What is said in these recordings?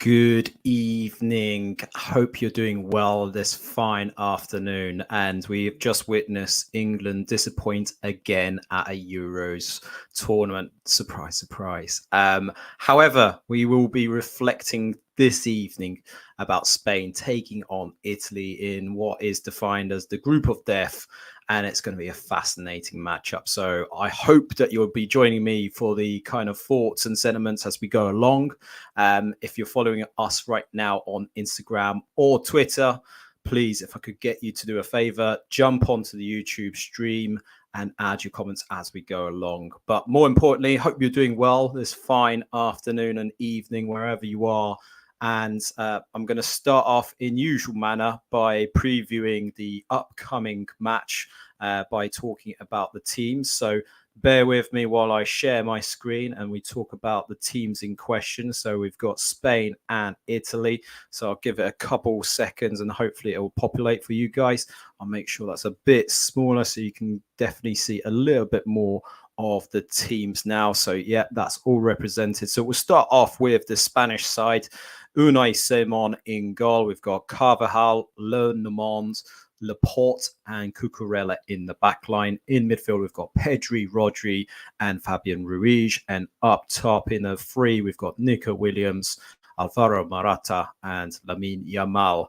Good evening. Hope you're doing well this fine afternoon. And we've just witnessed England disappoint again at a Euros tournament. Surprise, surprise. However, we will be reflecting this evening about Spain taking on Italy in what is defined as the group of death. And it's going to be a fascinating matchup. So I hope that you'll be joining me for the kind of thoughts and sentiments as we go along. If you're following us right now on Instagram or Twitter, please, if I could get you to do a favor, jump onto the YouTube stream and add your comments as we go along. But more importantly, hope you're doing well this fine afternoon and evening, wherever you are. And I'm going to start off in usual manner by previewing the upcoming match by talking about the teams. So bear with me while I share my screen and we talk about the teams in question. So we've got Spain and Italy. So I'll give it a couple seconds and hopefully it will populate for you guys. I'll make sure that's a bit smaller so you can definitely see a little bit more of the teams now. So yeah, that's all represented. So we'll start off with the Spanish side. Unai Simon in goal. We've got Carvajal, Lernemont, Laporte and Cucurella in the back line. In midfield, we've got Pedri, Rodri and Fabian Ruiz. And up top in the three, we've got Nico Williams, Alvaro Morata and Lamine Yamal.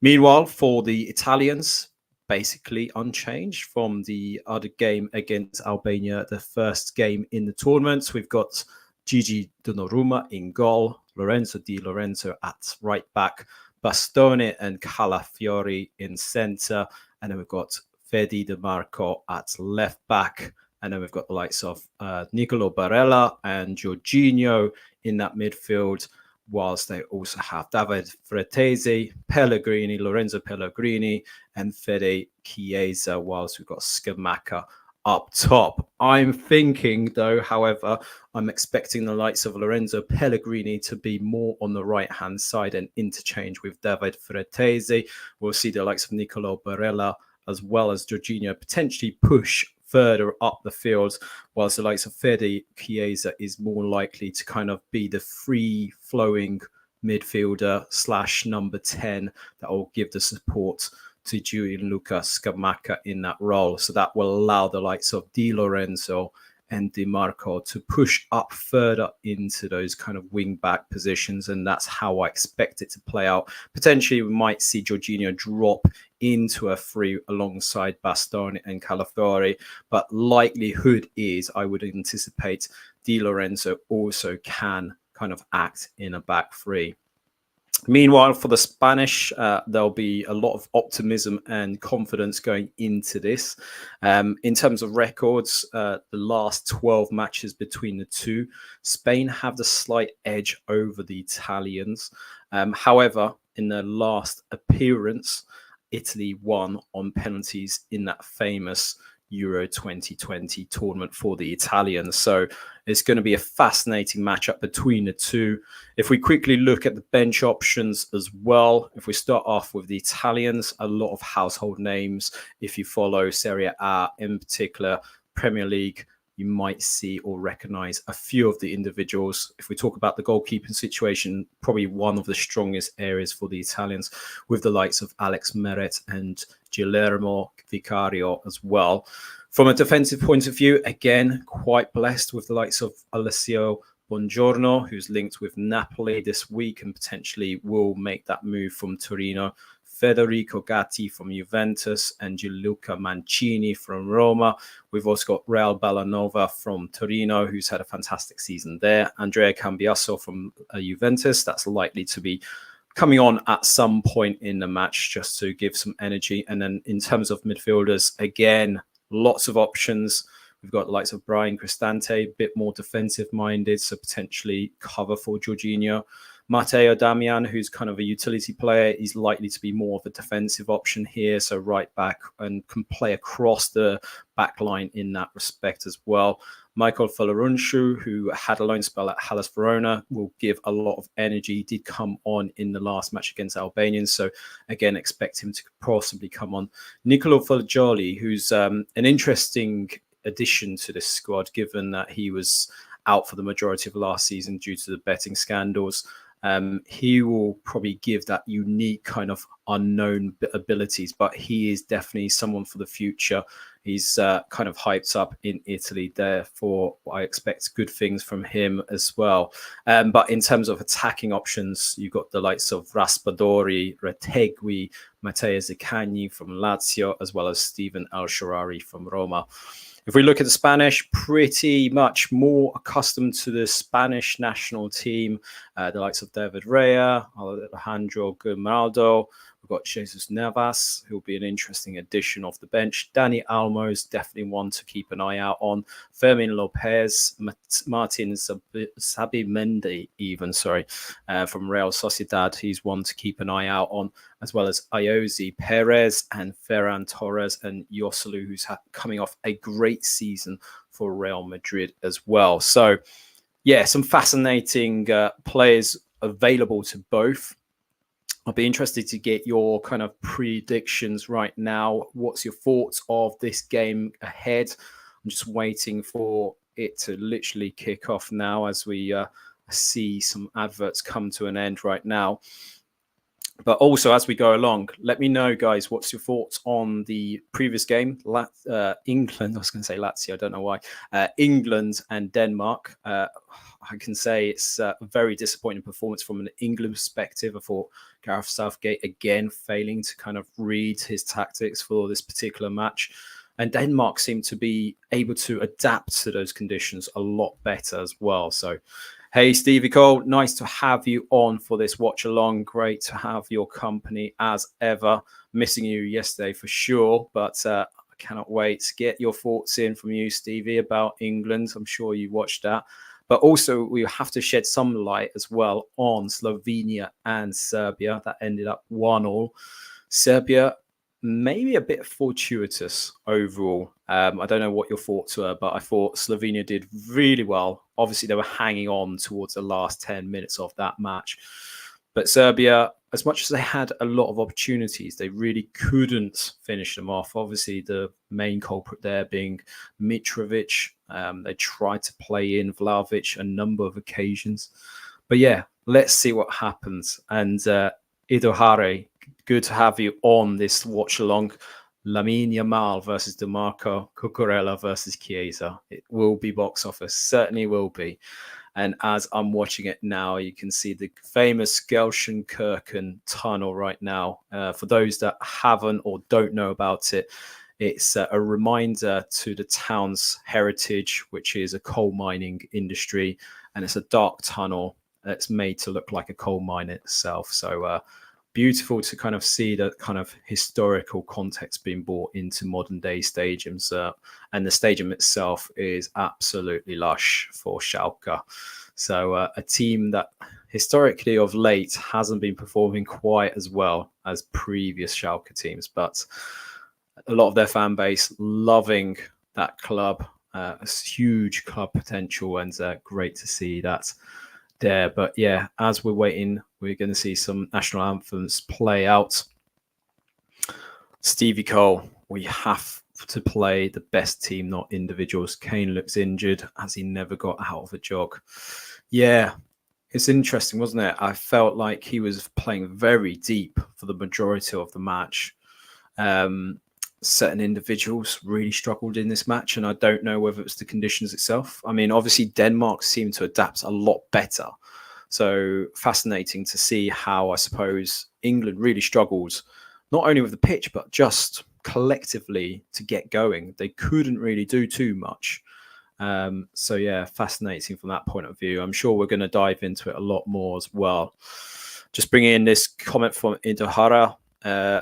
Meanwhile, for the Italians, basically unchanged from the other game against Albania, the first game in the tournament. We've got Gigi Donnarumma in goal, Lorenzo Di Lorenzo at right back, Bastoni and Calafiori in centre, and then we've got Fede Di Marco at left back, and then we've got the likes of Nicolo Barella and Jorginho in that midfield, whilst they also have David Fratesi, Pellegrini, Lorenzo Pellegrini, and Fede Chiesa, whilst we've got Scamacca up top. I'm thinking, though, however, I'm expecting the likes of Lorenzo Pellegrini to be more on the right-hand side and interchange with David Fratesi. We'll see the likes of Nicolo Barella as well as Jorginho potentially push further up the field, whilst the likes of Fede Chiesa is more likely to kind of be the free-flowing midfielder / number 10 that will give the support to Gianluca Scamacca in that role. So that will allow the likes of Di Lorenzo and Di Marco to push up further into those kind of wing back positions. And that's how I expect it to play out. Potentially, we might see Jorginho drop into a free alongside Bastoni and Calafiori. But likelihood is I would anticipate Di Lorenzo also can kind of act in a back three. Meanwhile, for the Spanish, there'll be a lot of optimism and confidence going into this. In terms of records, the last 12 matches between the two, Spain have the slight edge over the Italians. However, in their last appearance, Italy won on penalties in that famous Euro 2020 tournament for the Italians. So it's going to be a fascinating matchup between the two. If we quickly look at the bench options as well, if we start off with the Italians, a lot of household names. If you follow Serie A in particular, Premier League, you might see or recognize a few of the individuals. If we talk about the goalkeeping situation, probably one of the strongest areas for the Italians, with the likes of Alex Meret and Guillermo Vicario as well. From a defensive point of view, again, quite blessed with the likes of Alessio Buongiorno, who's linked with Napoli this week and potentially will make that move from Torino. Federico Gatti from Juventus and Gianluca Mancini from Roma. We've also got Real Ballanova from Torino, who's had a fantastic season there. Andrea Cambiaso from Juventus, that's likely to be coming on at some point in the match just to give some energy. And then in terms of midfielders, again, lots of options. We've got the likes of Brian Cristante, a bit more defensive-minded, so potentially cover for Jorginho. Matteo Damian, who's kind of a utility player, he's likely to be more of a defensive option here, so right back and can play across the back line in that respect as well. Michael Falarunshu, who had a loan spell at Hellas Verona, will give a lot of energy. He did come on in the last match against Albanians, so again, expect him to possibly come on. Nicolo Fagioli, who's an interesting addition to this squad, given that he was out for the majority of last season due to the betting scandals. He will probably give that unique kind of unknown abilities, but he is definitely someone for the future. He's kind of hyped up in Italy, therefore I expect good things from him as well. But in terms of attacking options, you've got the likes of Raspadori, Retegui, Matteo Zaccagni from Lazio, as well as Stephen El-Shaarawy from Roma. If we look at the Spanish, pretty much more accustomed to the Spanish national team, the likes of David Rea, Alejandro Grimaldo. We've got Jesus Navas, who'll be an interesting addition off the bench. Dani Almo's definitely one to keep an eye out on. Fermin Lopez, Martin Sabimendi, from Real Sociedad. He's one to keep an eye out on, as well as Ayoze Perez and Ferran Torres and Joselu, who's coming off a great season for Real Madrid as well. So, yeah, some fascinating players available to both. I'll be interested to get your kind of predictions right now. What's your thoughts of this game ahead? I'm just waiting for it to literally kick off now as we see some adverts come to an end right now. But also, as we go along, let me know, guys, what's your thoughts on the previous game? England, I was going to say Lazio, I don't know why. England and Denmark. I can say it's a very disappointing performance from an England perspective. I thought Gareth Southgate, again, failing to kind of read his tactics for this particular match. And Denmark seemed to be able to adapt to those conditions a lot better as well. So, hey, Stevie Cole, nice to have you on for this watch along. Great to have your company as ever. Missing you yesterday for sure, but I cannot wait to get your thoughts in from you, Stevie, about England. I'm sure you watched that. But also, we have to shed some light as well on Slovenia and Serbia. That ended up 1-1. Serbia, maybe a bit fortuitous overall. I don't know what your thoughts were, but I thought Slovenia did really well. Obviously, they were hanging on towards the last 10 minutes of that match. But Serbia, as much as they had a lot of opportunities, they really couldn't finish them off. Obviously, the main culprit there being Mitrovic. They tried to play in Vlahovic a number of occasions. But yeah, let's see what happens. And Ido Hare, good to have you on this watch along. Lamine Yamal versus DeMarco, Cucurella versus Chiesa. It will be box office, certainly will be. And as I'm watching it now, you can see the famous Gelsenkirchen tunnel right now. For those that haven't or don't know about it, it's a reminder to the town's heritage, which is a coal mining industry. And it's a dark tunnel that's made to look like a coal mine itself. So beautiful to kind of see the kind of historical context being brought into modern day stadiums. And the stadium itself is absolutely lush for Schalke. So a team that historically of late hasn't been performing quite as well as previous Schalke teams, but a lot of their fan base loving that club. A huge club potential, and great to see that there. But yeah, as we're waiting, we're going to see some national anthems play out. Stevie Cole, we have to play the best team, not individuals. Kane looks injured as he never got out of a jog. Yeah, it's interesting, wasn't it? I felt like he was playing very deep for the majority of the match. Certain individuals really struggled in this match, and I don't know whether it's the conditions itself. I mean, obviously Denmark seemed to adapt a lot better. So fascinating to see how, I suppose, England really struggled, not only with the pitch, but just collectively to get going. They couldn't really do too much. So yeah, fascinating from that point of view. I'm sure we're going to dive into it a lot more as well. Just bringing in this comment from Indohara.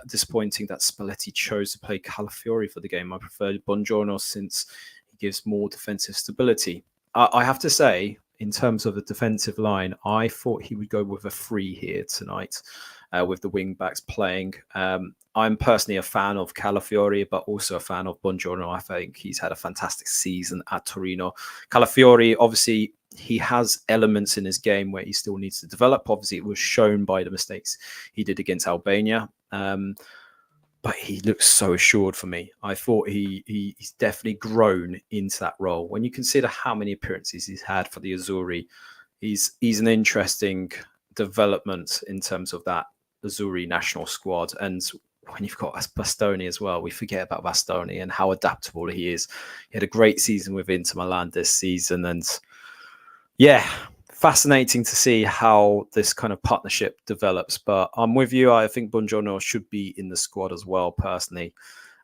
Disappointing that Spalletti chose to play Calafiori for the game. I preferred Buongiorno since he gives more defensive stability. I have to say, in terms of the defensive line, I thought he would go with a 3 here tonight with the wing backs playing. I'm personally a fan of Calafiori, but also a fan of Buongiorno. I think he's had a fantastic season at Torino. Calafiori, obviously, he has elements in his game where he still needs to develop. Obviously, it was shown by the mistakes he did against Albania. But he looks so assured for me. I thought he's definitely grown into that role. When you consider how many appearances he's had for the Azzurri, he's an interesting development in terms of that Azzurri national squad. And when you've got Bastoni as well, we forget about Bastoni and how adaptable he is. He had a great season with Inter Milan this season, and yeah, fascinating to see how this kind of partnership develops. But I'm with you. I think Buongiorno should be in the squad as well, personally.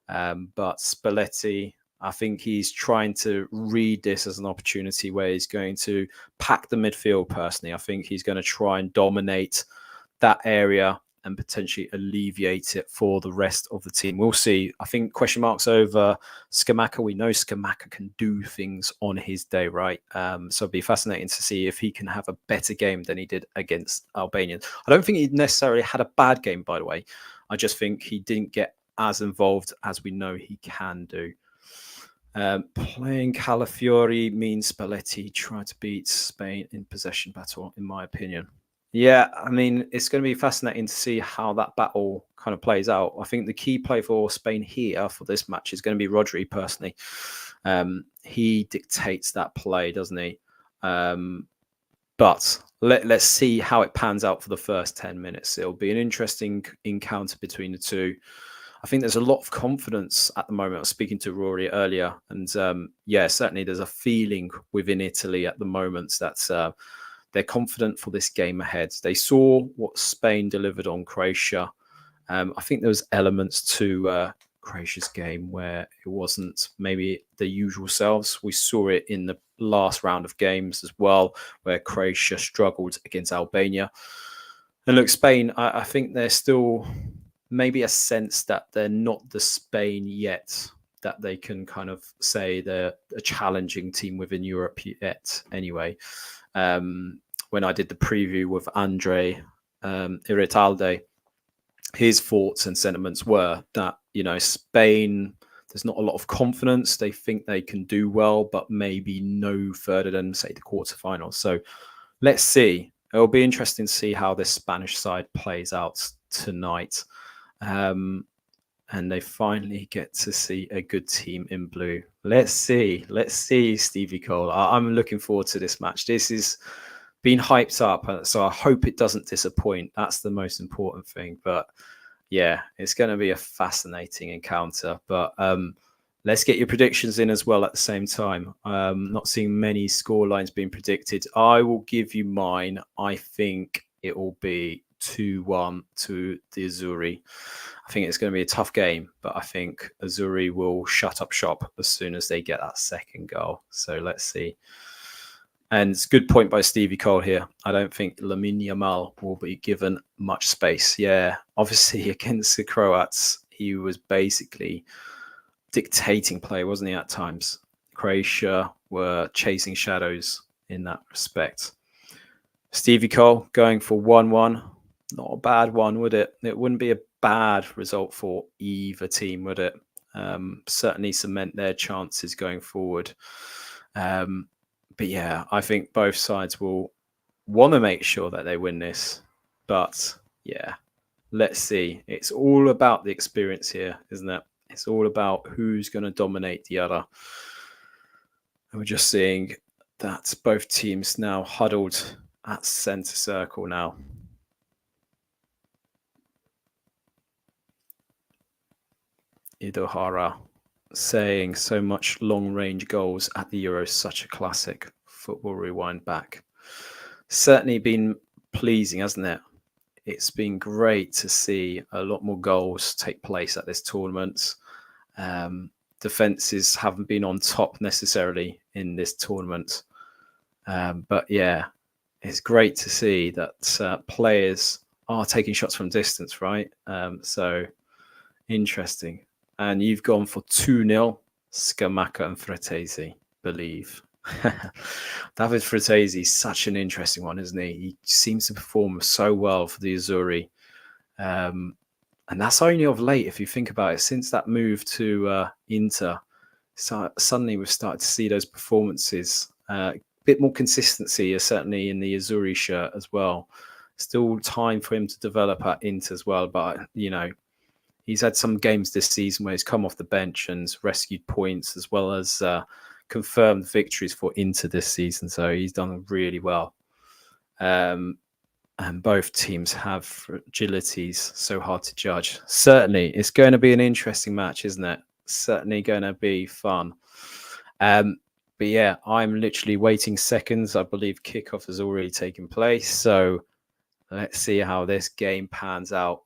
But Spalletti, I think he's trying to read this as an opportunity where he's going to pack the midfield, personally. I think he's going to try and dominate that area and potentially alleviate it for the rest of the team. We'll see. I think question marks over Scamacca. We know Scamacca can do things on his day, right? So it'll be fascinating to see if he can have a better game than he did against Albania. I don't think he necessarily had a bad game, by the way. I just think he didn't get as involved as we know he can do. Playing Calafiori means Spalletti tried to beat Spain in possession battle, in my opinion. Yeah, I mean, it's going to be fascinating to see how that battle kind of plays out. I think the key play for Spain here for this match is going to be Rodri, personally. He dictates that play, doesn't he? But let's see how it pans out for the first 10 minutes. It'll be an interesting encounter between the two. I think there's a lot of confidence at the moment. I was speaking to Rory earlier, and yeah, certainly there's a feeling within Italy at the moment that they're confident for this game ahead. They saw what Spain delivered on Croatia. I think there was elements to Croatia's game where it wasn't maybe the usual selves. We saw it in the last round of games as well, where Croatia struggled against Albania. And look, Spain, I think they're still maybe a sense that they're not the Spain yet, that they can kind of say they're a challenging team within Europe yet anyway. When I did the preview with Andre Iritalde, his thoughts and sentiments were that, you know, Spain, there's not a lot of confidence. They think they can do well, but maybe no further than, say, the quarterfinals. So let's see. It'll be interesting to see how this Spanish side plays out tonight. And they finally get to see a good team in blue. Let's see, Stevie Cole. I'm looking forward to this match. This is being hyped up, so I hope it doesn't disappoint. That's the most important thing. But yeah, it's going to be a fascinating encounter. But let's get your predictions in as well at the same time. Not seeing many score lines being predicted. I will give you mine. I think it will be 2-1 to the Azzurri. I think it's going to be a tough game, but I think Azzurri will shut up shop as soon as they get that second goal. So let's see. And it's a good point by Stevie Cole here. I don't think Lamine Yamal will be given much space. Yeah, obviously against the Croats, he was basically dictating play, wasn't he, at times? Croatia were chasing shadows in that respect. Stevie Cole going for 1-1. Not a bad one, would it? It wouldn't be a bad result for either team, would it? Certainly cement their chances going forward. But yeah, I think both sides will want to make sure that they win this. But yeah, let's see. It's all about the experience here, isn't it? It's all about who's going to dominate the other. And we're just seeing that both teams now huddled at centre circle now. Idohara saying so much long-range goals at the Euros, such a classic. Football rewind back. Certainly been pleasing, hasn't it? It's been great to see a lot more goals take place at this tournament. Defenses haven't been on top necessarily in this tournament. But yeah, it's great to see that players are taking shots from distance, right? So interesting. And you've gone for 2-0, Scamacca and Fratesi, believe. David Fratesi is such an interesting one, isn't he? He seems to perform so well for the Azzurri. And that's only of late, if you think about it. Since that move to Inter, suddenly we've started to see those performances. A bit more consistency, certainly in the Azzurri shirt as well. Still time for him to develop at Inter as well. But, you know, he's had some games this season where he's come off the bench and rescued points, as well as confirmed victories for Inter this season. So he's done really well. And both teams have fragilities, so hard to judge. Certainly, it's going to be an interesting match, isn't it? Certainly going to be fun. But yeah, I'm literally waiting seconds. I believe kickoff has already taken place. So let's see how this game pans out.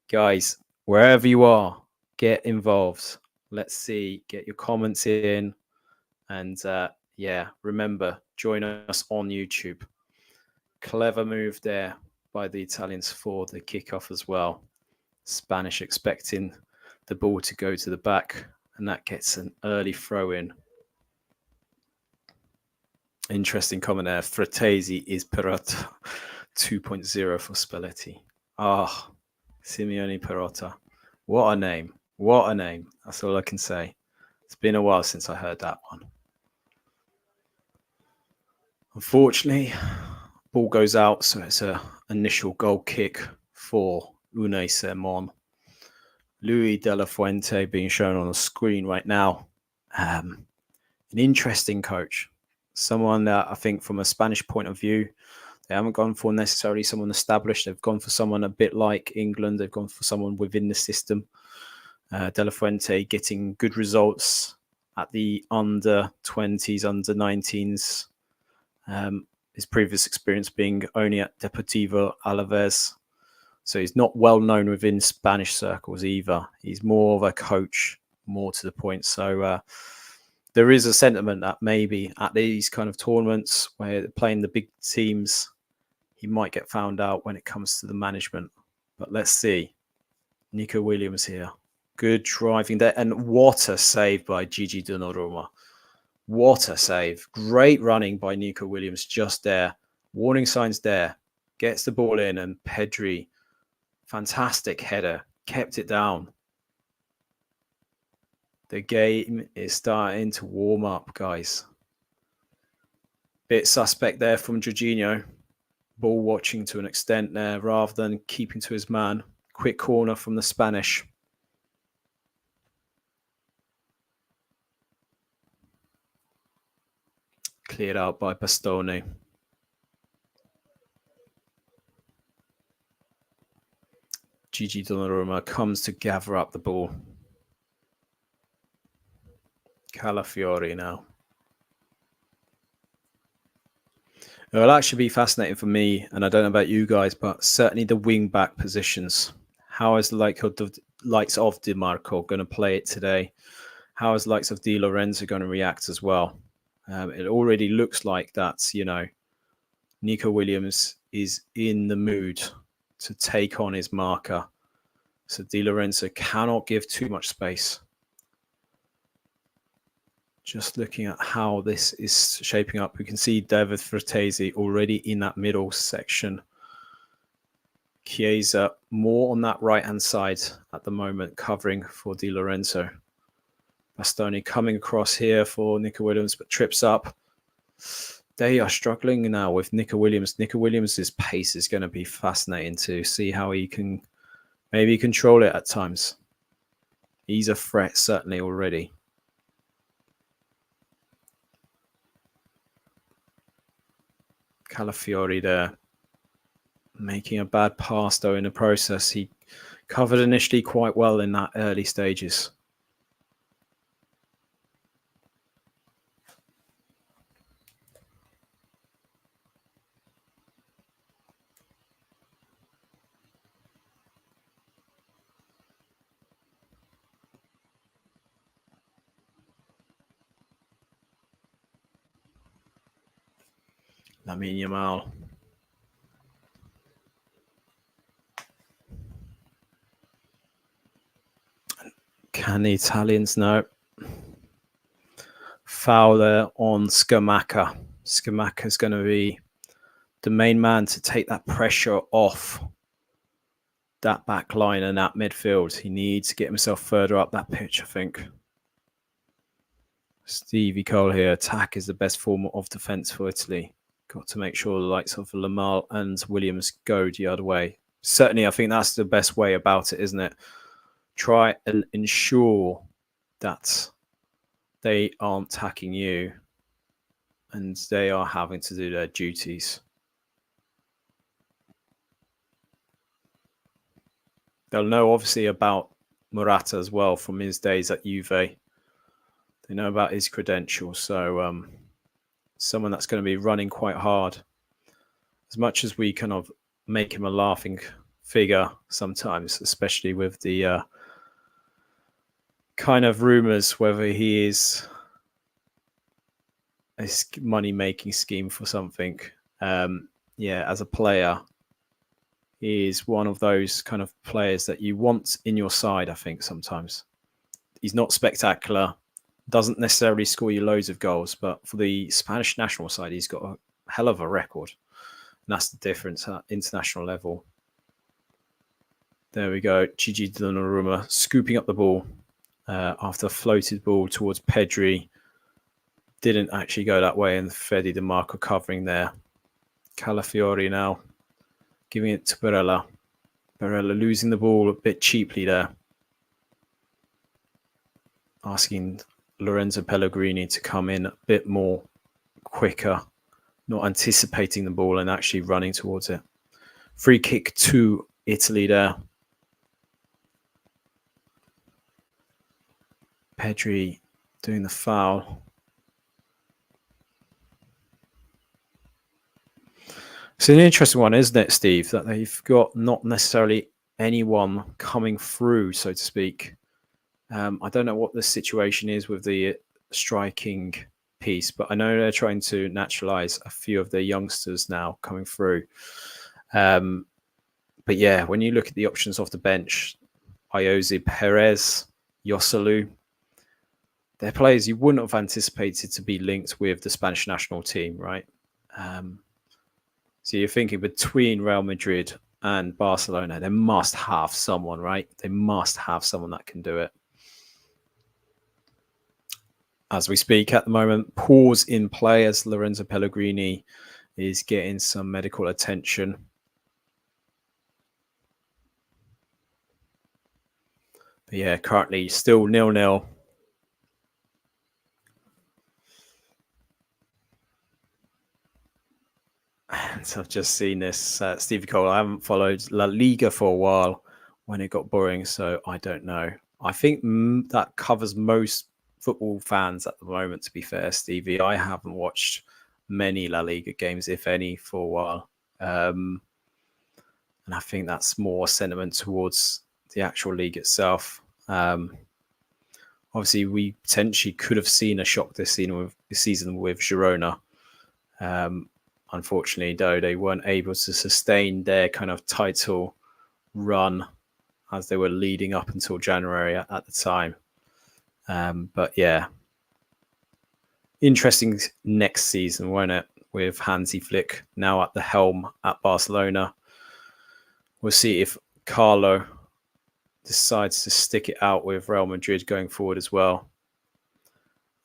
Guys, wherever you are, get involved. Let's see, get your comments in. And yeah, remember, join us on YouTube. Clever move there by the Italians for the kickoff as well. Spanish expecting the ball to go to the back, and that gets an early throw in. Interesting comment there. Fratesi is Perotta 2.0 for Spalletti. Ah, Simeone Perotta. What a name. What a name. That's all I can say. It's been a while since I heard that one. Unfortunately, ball goes out, so it's an initial goal kick for Unai Simon. Louis de la Fuente being shown on the screen right now. An interesting coach. Someone that I think from a Spanish point of view, they haven't gone for necessarily someone established. They've gone for someone a bit like England. They've gone for someone within the system. De La Fuente getting good results at the under 20s, under 19s. His previous experience being only at Deportivo Alaves. So he's not well known within Spanish circles either. He's more of a coach, more to the point. So there is a sentiment that maybe at these kind of tournaments where they're playing the big teams, he might get found out when it comes to the management. But let's see. Nico Williams here. Good driving there. And what a save by Gigi Donnarumma. What a save. Great running by Nico Williams just there. Warning signs there. Gets the ball in, and Pedri, fantastic header. Kept it down. The game is starting to warm up, guys. Bit suspect there from Jorginho. Ball watching to an extent there rather than keeping to his man. Quick corner from the Spanish. Cleared out by Bastoni. Gigi Donnarumma comes to gather up the ball. Calafiori now. It'll actually be fascinating for me, and I don't know about you guys, but certainly the wing-back positions. How is the likes of Di Marco going to play it today? How is the likes of Di Lorenzo going to react as well? It already looks like that, Nico Williams is in the mood to take on his marker. So Di Lorenzo cannot give too much space. Just looking at how this is shaping up, we can see David Fratesi already in that middle section. Chiesa more on that right-hand side at the moment, covering for Di Lorenzo. Bastoni coming across here for Nico Williams, but trips up. They are struggling now with Nico Williams. Nico Williams' pace is going to be fascinating to see how he can maybe control it at times. He's a threat, certainly, already. Calafiori there. Making a bad pass, though, in the process. He covered initially quite well in that early stages. Lamine Yamal. Can the Italians know? Foul there on Scamacca. Scamacca is going to be the main man to take that pressure off that back line and that midfield. He needs to get himself further up that pitch, I think. Stevie Cole here. Attack is the best form of defence for Italy. Got to make sure the likes of Lamal and Williams go the other way. Certainly, I think that's the best way about it, isn't it? Try and ensure that they aren't attacking you and they are having to do their duties. They'll know obviously about Morata as well from his days at Juve. They know about his credentials. So someone that's going to be running quite hard. As much as we kind of make him a laughing figure sometimes, especially with the kind of rumors whether he is a money-making scheme for something. As a player, he is one of those kind of players that you want in your side, I think, sometimes. He's not spectacular, doesn't necessarily score you loads of goals, but for the Spanish national side, he's got a hell of a record. And that's the difference at international level. There we go. Gigi Donnarumma scooping up the ball after a floated ball towards Pedri. Didn't actually go that way, and Fede Di Marco covering there. Calafiori now giving it to Barella. Barella losing the ball a bit cheaply there. Asking Lorenzo Pellegrini to come in a bit more quicker, not anticipating the ball and actually running towards it. Free kick to Italy there. Pedri doing the foul. It's an interesting one, isn't it, Steve? That they've got not necessarily anyone coming through, so to speak. I don't know what the situation is with the striking piece, but I know they're trying to naturalize a few of the youngsters now coming through. But yeah, when you look at the options off the bench, Iosi, Perez, Yosalu, they're players you wouldn't have anticipated to be linked with the Spanish national team, right? So you're thinking between Real Madrid and Barcelona, they must have someone, right? They must have someone that can do it. As we speak at the moment, pause in play as Lorenzo Pellegrini is getting some medical attention. But yeah, currently still 0-0. So I've just seen this. Stevie Cole, I haven't followed La Liga for a while when it got boring, so I don't know. I think that covers most football fans at the moment, to be fair, Stevie. I haven't watched many La Liga games, if any, for a while. And I think that's more sentiment towards the actual league itself. Obviously, we potentially could have seen a shock this season with Girona. Unfortunately, though, they weren't able to sustain their kind of title run as they were leading up until January at the time. But yeah, interesting next season, won't it? With Hansi Flick now at the helm at Barcelona. We'll see if Carlo decides to stick it out with Real Madrid going forward as well.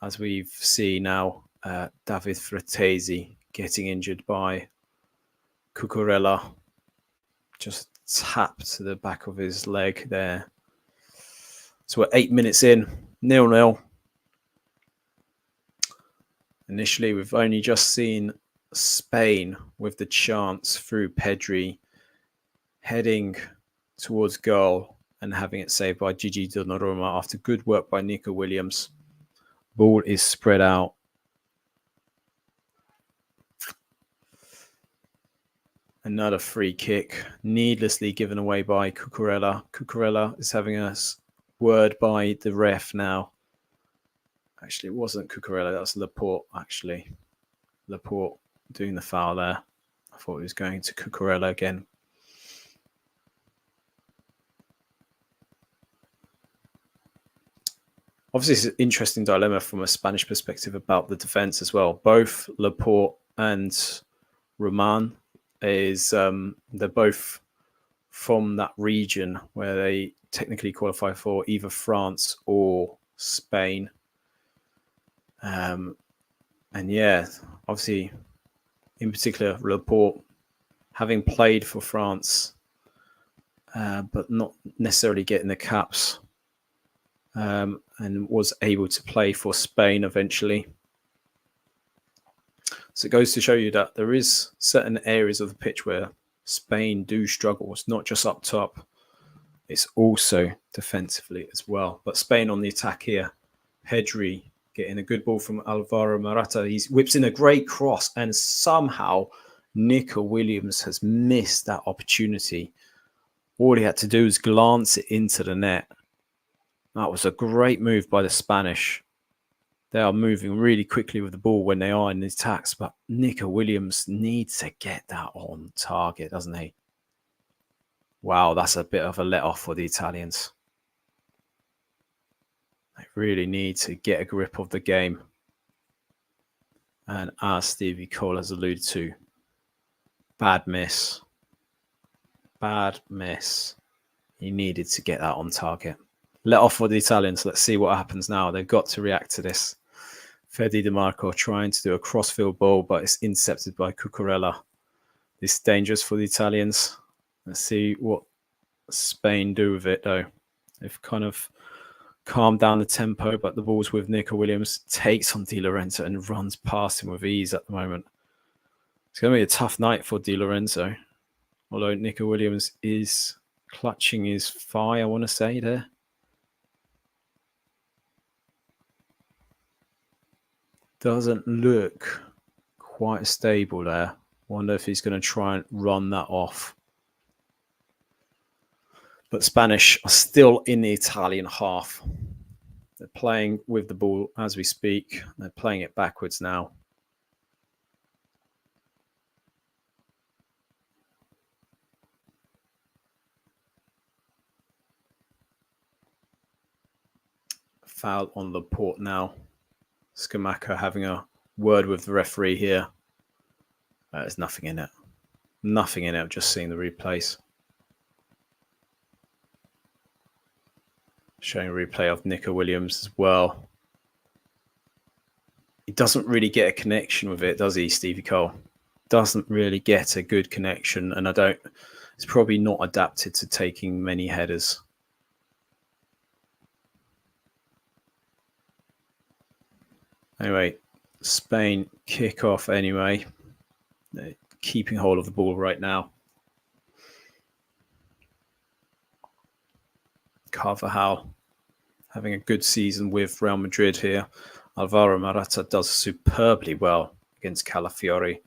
As we've seen now, David Fratesi getting injured by Cucurella. Just tapped to the back of his leg there. So we're 8 minutes in, 0-0. Initially, we've only just seen Spain with the chance through Pedri heading towards goal and having it saved by Gigi Donnarumma after good work by Nico Williams. Ball is spread out. Another free kick, needlessly given away by Cucurella. Cucurella is having a word by the ref now. Actually, it wasn't Cucurella, that was Laporte, actually. Laporte doing the foul there. I thought he was going to Cucurella again. Obviously, it's an interesting dilemma from a Spanish perspective about the defense as well. Both Laporte and Roman they're both from that region where they technically qualify for either France or Spain. And yeah, obviously, in particular, Laporte, having played for France, but not necessarily getting the caps, and was able to play for Spain eventually. So it goes to show you that there is certain areas of the pitch where Spain do struggle. It's not just up top. It's also defensively as well. But Spain on the attack here. Pedri getting a good ball from Alvaro Morata. He whips in a great cross, and somehow Nico Williams has missed that opportunity. All he had to do was glance it into the net. That was a great move by the Spanish. They are moving really quickly with the ball when they are in the attacks, but Nico Williams needs to get that on target, doesn't he? Wow, that's a bit of a let-off for the Italians. They really need to get a grip of the game. And as Stevie Cole has alluded to, bad miss. Bad miss. He needed to get that on target. Let off for the Italians. Let's see what happens now. They've got to react to this. Fede Di Marco trying to do a crossfield ball, but it's intercepted by Cucurella. This is dangerous for the Italians. Let's see what Spain do with it, though. They've kind of calmed down the tempo, but the ball's with Nico Williams. Takes on Di Lorenzo and runs past him with ease at the moment. It's going to be a tough night for Di Lorenzo. Although Nico Williams is clutching his thigh, I want to say there. Doesn't look quite stable there. Wonder if he's going to try and run that off. But Spanish are still in the Italian half. They're playing with the ball as we speak. They're playing it backwards now. Foul on Laporte now. Scamacca having a word with the referee here. There's nothing in it. Nothing in it. I've just seen the replays. Showing a replay of Nico Williams as well. He doesn't really get a connection with it, does he, Stevie Cole? Doesn't really get a good connection, and it's probably not adapted to taking many headers. Anyway, Spain kick off anyway. They're keeping hold of the ball right now. Carvajal having a good season with Real Madrid here. Alvaro Morata does superbly well against Calafiori,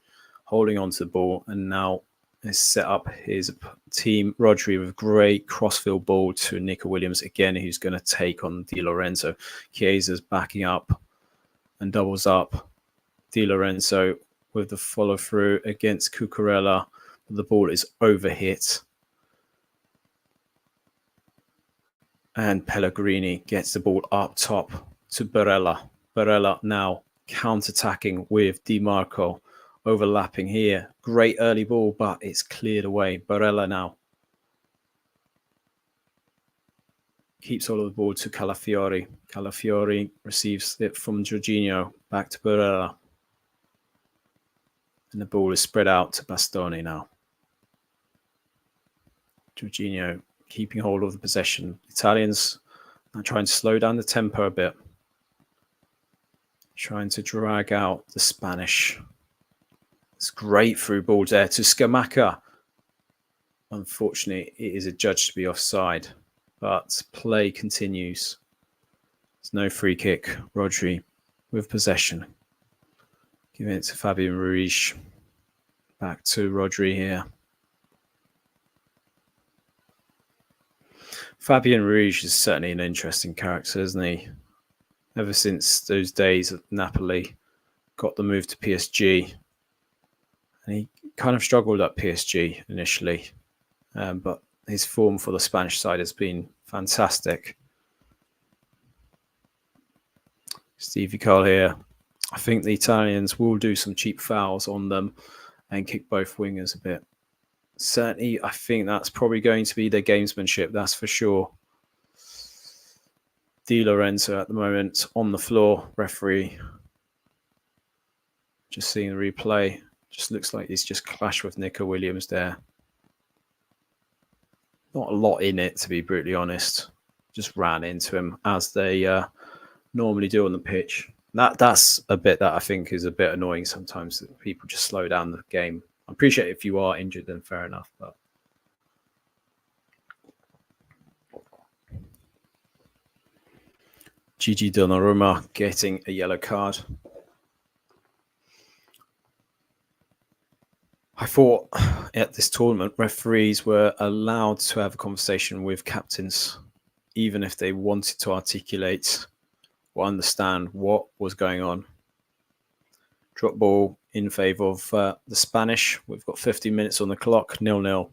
holding on to the ball, and now has set up his team. Rodri with a great crossfield ball to Nico Williams again, who's going to take on Di Lorenzo. Chiesa's backing up and doubles up. Di Lorenzo with the follow through against Cucurella. The ball is overhit. And Pellegrini gets the ball up top to Barella. Barella now counter-attacking with Di Marco. Overlapping here. Great early ball, but it's cleared away. Barella now keeps all of the ball to Calafiori. Calafiori receives it from Jorginho. Back to Barella. And the ball is spread out to Bastoni now. Jorginho keeping hold of the possession. Italians are trying to slow down the tempo a bit. Trying to drag out the Spanish. It's great through ball there to Scamacca. Unfortunately, it is adjudged to be offside. But play continues. There's no free kick. Rodri with possession. Giving it to Fabian Ruiz. Back to Rodri here. Fabian Ruiz is certainly an interesting character, isn't he? Ever since those days at Napoli, got the move to PSG. And he kind of struggled at PSG initially. But his form for the Spanish side has been fantastic. Stevie Cole here. I think the Italians will do some cheap fouls on them and kick both wingers a bit. Certainly, I think that's probably going to be their gamesmanship, that's for sure. Di Lorenzo at the moment on the floor, referee. Just seeing the replay. Just looks like he's just clashed with Nico Williams there. Not a lot in it, to be brutally honest. Just ran into him as they normally do on the pitch. That's a bit that I think is a bit annoying sometimes, that people just slow down the game. I appreciate if you are injured, then fair enough. But Gigi Donnarumma getting a yellow card. I thought at this tournament, referees were allowed to have a conversation with captains, even if they wanted to articulate or understand what was going on. Drop ball in favour of the Spanish. We've got 15 minutes on the clock, 0-0.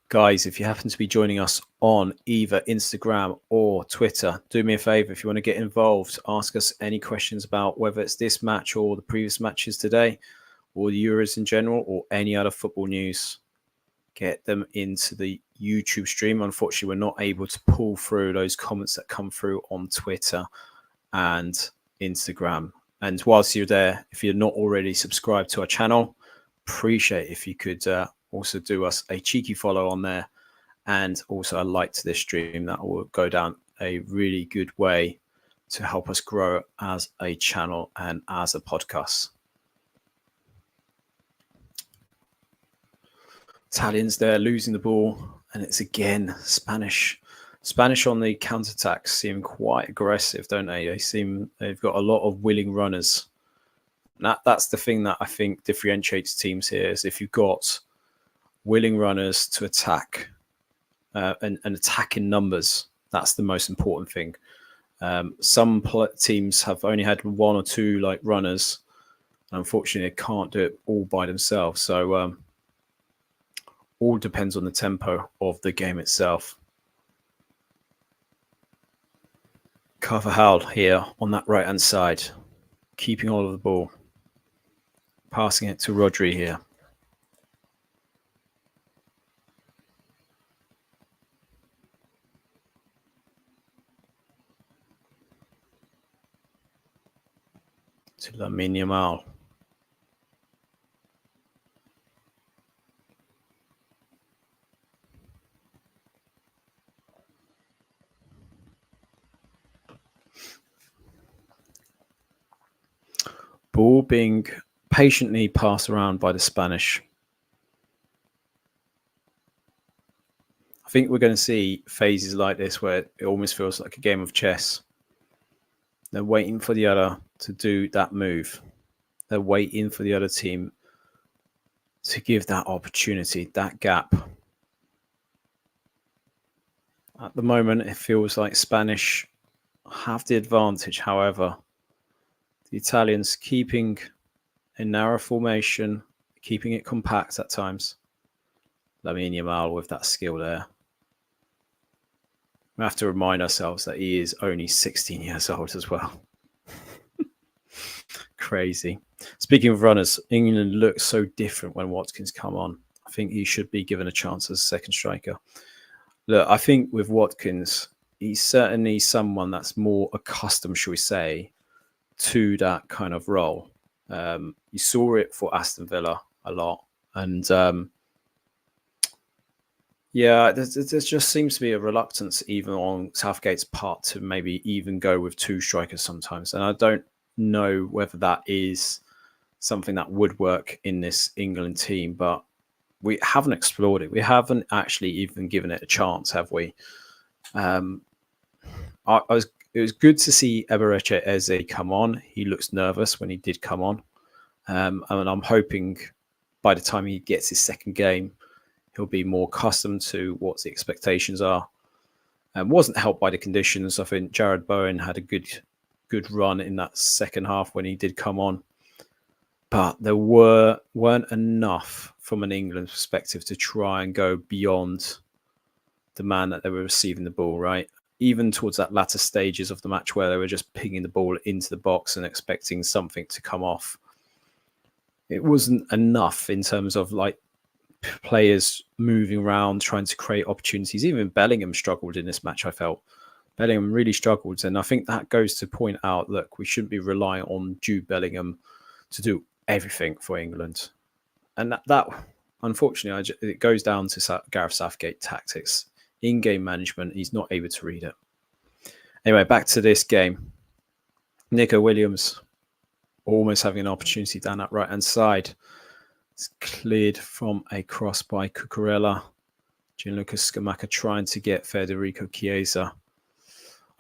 Guys, if you happen to be joining us on either Instagram or Twitter, do me a favour. If you want to get involved, ask us any questions about whether it's this match or the previous matches today, or the Euros in general, or any other football news. Get them into the YouTube stream. Unfortunately, we're not able to pull through those comments that come through on Twitter and Instagram. And whilst you're there, if you're not already subscribed to our channel, appreciate if you could also do us a cheeky follow on there, and also a like to this stream. That will go down a really good way to help us grow as a channel and as a podcast. Italians there losing the ball, and it's again Spanish. Spanish on the counter-attack seem quite aggressive, don't they? They've got a lot of willing runners. That's the thing that I think differentiates teams here, is if you've got willing runners to attack and attack in numbers, that's the most important thing. Some teams have only had one or two like runners, and unfortunately they can't do it all by themselves. So all depends on the tempo of the game itself. Carvajal here on that right-hand side, keeping hold of the ball. Passing it to Rodri here. To Lamine Yamal. Ball being patiently passed around by the Spanish. I think we're going to see phases like this where it almost feels like a game of chess. They're waiting for the other to do that move. They're waiting for the other team to give that opportunity, that gap. At the moment, it feels like Spanish have the advantage. However, the Italians keeping a narrow formation, keeping it compact at times. Lamine Yamal with that skill there. We have to remind ourselves that he is only 16 years old as well. Crazy. Speaking of runners, England looks so different when Watkins come on. I think he should be given a chance as a second striker. Look, I think with Watkins, he's certainly someone that's more accustomed, shall we say, to that kind of role. You saw it for Aston Villa a lot. And yeah, there just seems to be a reluctance even on Southgate's part to maybe even go with two strikers sometimes. And I don't know whether that is something that would work in this England team, but we haven't explored it. We haven't actually even given it a chance, have we? It was good to see Eberechi Eze come on. He looks nervous when he did come on. And I'm hoping by the time he gets his second game, he'll be more accustomed to what the expectations are. Wasn't helped by the conditions. I think Jared Bowen had a good run in that second half when he did come on. But there weren't enough from an England perspective to try and go beyond the man that they were receiving the ball, right? Even towards that latter stages of the match where they were just pinging the ball into the box and expecting something to come off. It wasn't enough in terms of like players moving around, trying to create opportunities. Even Bellingham struggled in this match, I felt. Bellingham really struggled. And I think that goes to point out, look, we shouldn't be relying on Jude Bellingham to do everything for England. And that unfortunately, it goes down to Gareth Southgate tactics. In-game management, he's not able to read it. Anyway, back to this game. Nico Williams almost having an opportunity down that right-hand side. It's cleared from a cross by Cucurella. Gianluca Scamacca trying to get Federico Chiesa.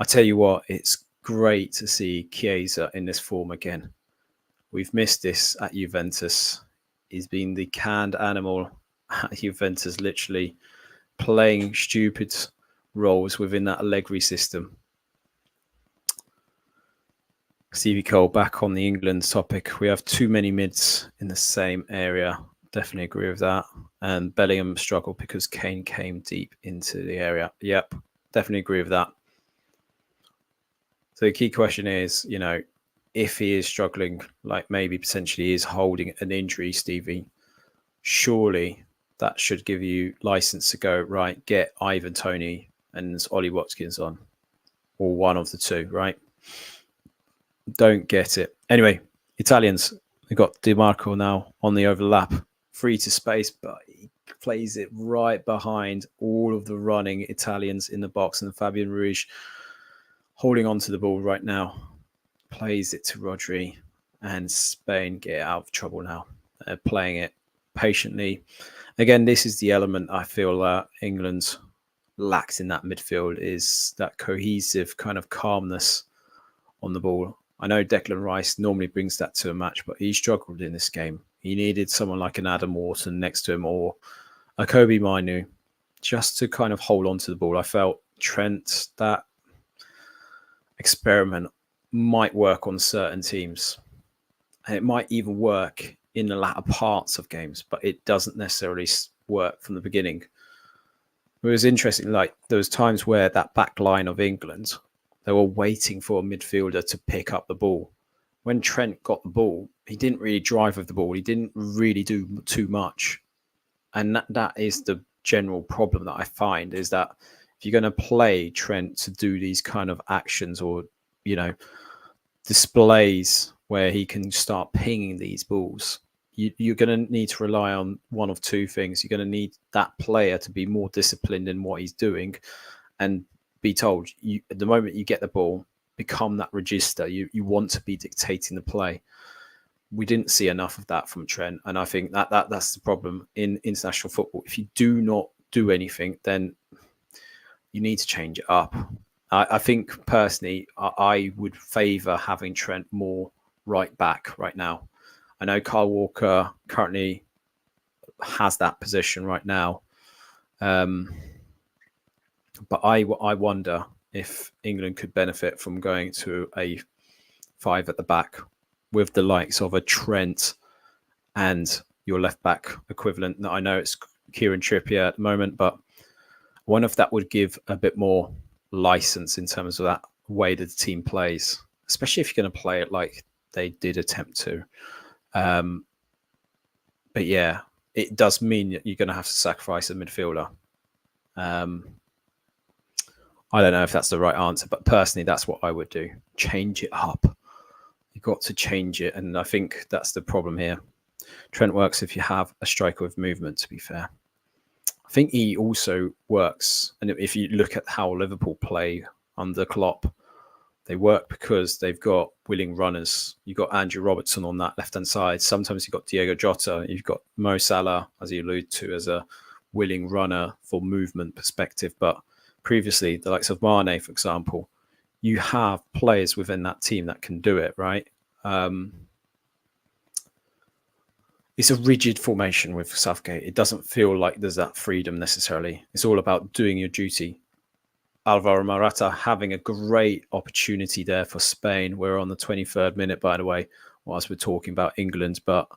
I tell you what, it's great to see Chiesa in this form again. We've missed this at Juventus. He's been the canned animal at Juventus, literally playing stupid roles within that Allegri system. Stevie Cole, back on the England topic. We have too many mids in the same area. Definitely agree with that. And Bellingham struggled because Kane came deep into the area. Yep, definitely agree with that. So the key question is, if he is struggling, like maybe potentially is holding an injury, Stevie, surely that should give you license to go, right, get Ivan Toney and Ollie Watkins on, or one of the two, right? Don't get it. Anyway, Italians, we've got DiMarco now on the overlap, free to space, but he plays it right behind all of the running Italians in the box, and Fabian Ruiz holding on to the ball right now, plays it to Rodri, and Spain get out of trouble now. They're playing it patiently. Again, this is the element I feel that England lacks in that midfield, is that cohesive kind of calmness on the ball. I know Declan Rice normally brings that to a match, but he struggled in this game. He needed someone like an Adam Wharton next to him, or a Kobe Mainu, just to kind of hold on to the ball. I felt Trent, that experiment might work on certain teams. And it might even work in the latter parts of games, but it doesn't necessarily work from the beginning. It was interesting, like there was times where that back line of England, they were waiting for a midfielder to pick up the ball. When Trent got the ball, he didn't really drive with the ball. He didn't really do too much. And that is the general problem that I find, is that if you're going to play Trent to do these kind of actions or, displays where he can start pinging these balls, you're going to need to rely on one of two things. You're going to need that player to be more disciplined in what he's doing and be told, at the moment you get the ball, become that register. You want to be dictating the play. We didn't see enough of that from Trent, and I think that's the problem in international football. If you do not do anything, then you need to change it up. I think personally, I would favour having Trent more right back right now. I know Kyle Walker currently has that position right now. But I wonder if England could benefit from going to a 5 at the back with the likes of a Trent and your left back equivalent. I know it's Kieran Trippier at the moment, but I wonder if that would give a bit more license in terms of that way that the team plays, especially if you're going to play it like they did attempt to. But yeah, it does mean that you're going to have to sacrifice a midfielder. I don't know if that's the right answer, but personally, that's what I would do. Change it up. You've got to change it. And I think that's the problem here. Trent works if you have a striker with movement, to be fair. I think he also works. And if you look at how Liverpool play under Klopp, they work because they've got willing runners. You've got Andrew Robertson on that left-hand side. Sometimes you've got Diego Jota. You've got Mo Salah, as you allude to, as a willing runner for movement perspective. But previously, the likes of Mane, for example, you have players within that team that can do it, right? It's a rigid formation with Southgate. It doesn't feel like there's that freedom necessarily. It's all about doing your duty. Alvaro Morata having a great opportunity there for Spain. We're on the 23rd minute, by the way, whilst we're talking about England, but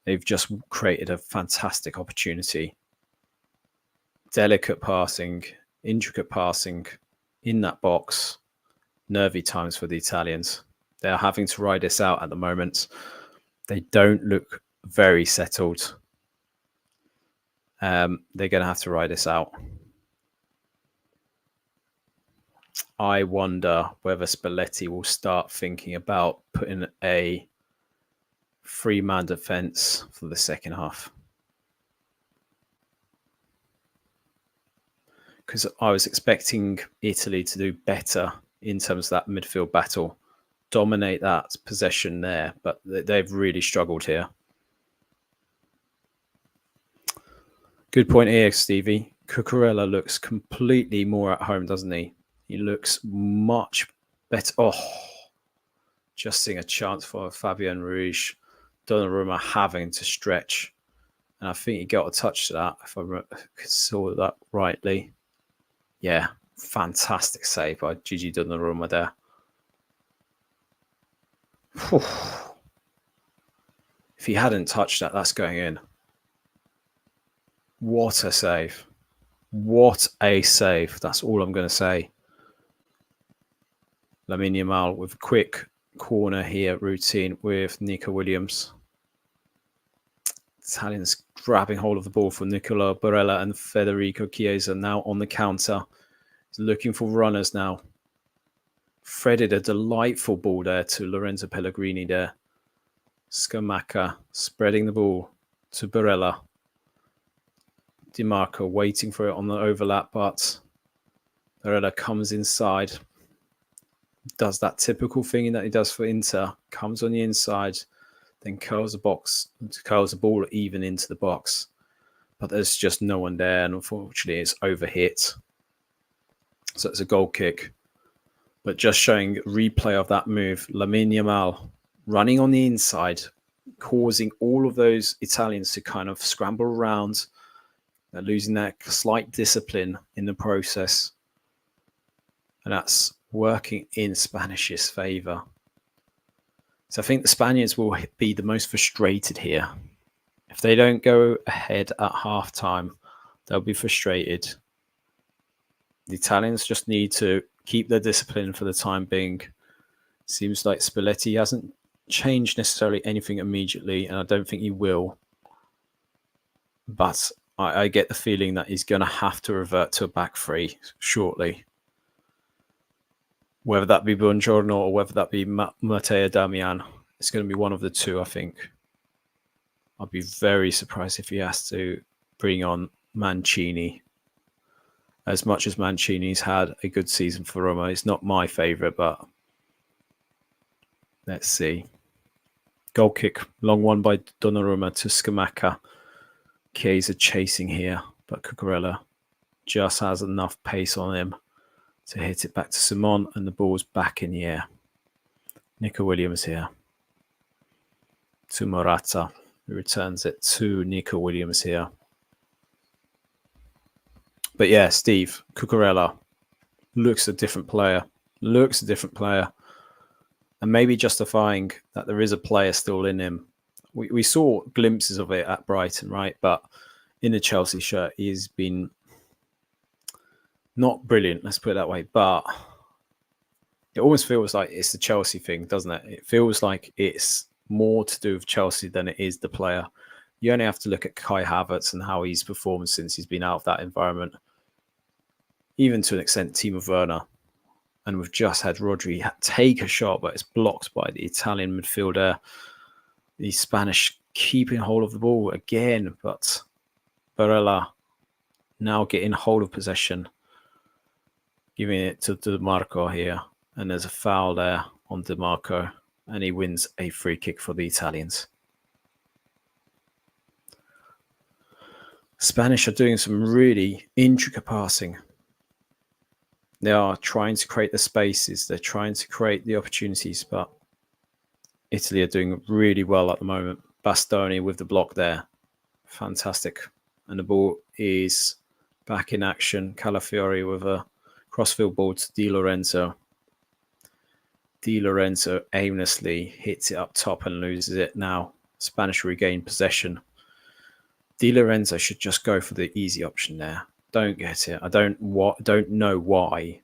they've just created a fantastic opportunity. Delicate passing, intricate passing in that box. Nervy times for the Italians. They're having to ride this out at the moment. They don't look very settled. They're going to have to ride this out. I wonder whether Spalletti will start thinking about putting a 3-man defence for the second half. Because I was expecting Italy to do better in terms of that midfield battle, dominate that possession there, but they've really struggled here. Good point here, Stevie. Cucurella looks completely more at home, doesn't he? He looks much better. Oh, just seeing a chance for Fabian Ruiz. Donnarumma having to stretch. And I think he got a touch to that, if I saw that rightly. Yeah, fantastic save by Gigi Donnarumma there. Whew. If he hadn't touched that, that's going in. What a save. What a save. That's all I'm going to say. Lamine Yamal with a quick corner here routine with Nico Williams. Italians grabbing hold of the ball from Nicola Barella and Federico Chiesa now on the counter. He's looking for runners now. Threaded a delightful ball there to Lorenzo Pellegrini there. Scamacca spreading the ball to Barella. Di Marco waiting for it on the overlap, but Barella comes inside. Does that typical thing that he does for Inter. Comes on the inside, then curls the ball even into the box. But there's just no one there, and unfortunately it's overhit. So it's a goal kick. But just showing replay of that move, Lamine Yamal running on the inside, causing all of those Italians to kind of scramble around. They're losing that slight discipline in the process. And that's working in Spanish's favour. So I think the Spaniards will be the most frustrated here. If they don't go ahead at halftime, they'll be frustrated. The Italians just need to keep their discipline for the time being. Seems like Spalletti hasn't changed necessarily anything immediately, and I don't think he will. But I get the feeling that he's going to have to revert to a back three shortly. Whether that be Buongiorno or whether that be Matteo Damian, it's going to be one of the two, I think. I'll be very surprised if he has to bring on Mancini. As much as Mancini's had a good season for Roma, it's not my favourite, but let's see. Goal kick, long one by Donnarumma to Scamacca. Chiesa chasing here, but Cucurella just has enough pace on him to hit it back to Simon, and the ball's back in the air. Nico Williams here to Morata, who returns it to Nico Williams here. But yeah, Steve, Cucurella looks a different player. And maybe justifying that there is a player still in him. We saw glimpses of it at Brighton, right? But in the Chelsea shirt, he's been not brilliant, let's put it that way. But it almost feels like it's the Chelsea thing, doesn't it? It feels like it's more to do with Chelsea than it is the player. You only have to look at Kai Havertz and how he's performed since he's been out of that environment. Even to an extent, Timo Werner. And we've just had Rodri take a shot, but it's blocked by the Italian midfielder. The Spanish keeping hold of the ball again, but Barella now getting hold of possession. Giving it to Di Marco here. And there's a foul there on Di Marco. And he wins a free kick for the Italians. Spanish are doing some really intricate passing. They are trying to create the spaces. They're trying to create the opportunities. But Italy are doing really well at the moment. Bastoni with the block there. Fantastic. And the ball is back in action. Calafiori with a crossfield ball to Di Lorenzo. Di Lorenzo aimlessly hits it up top and loses it now. Spanish regain possession. Di Lorenzo should just go for the easy option there. Don't get it. I don't know why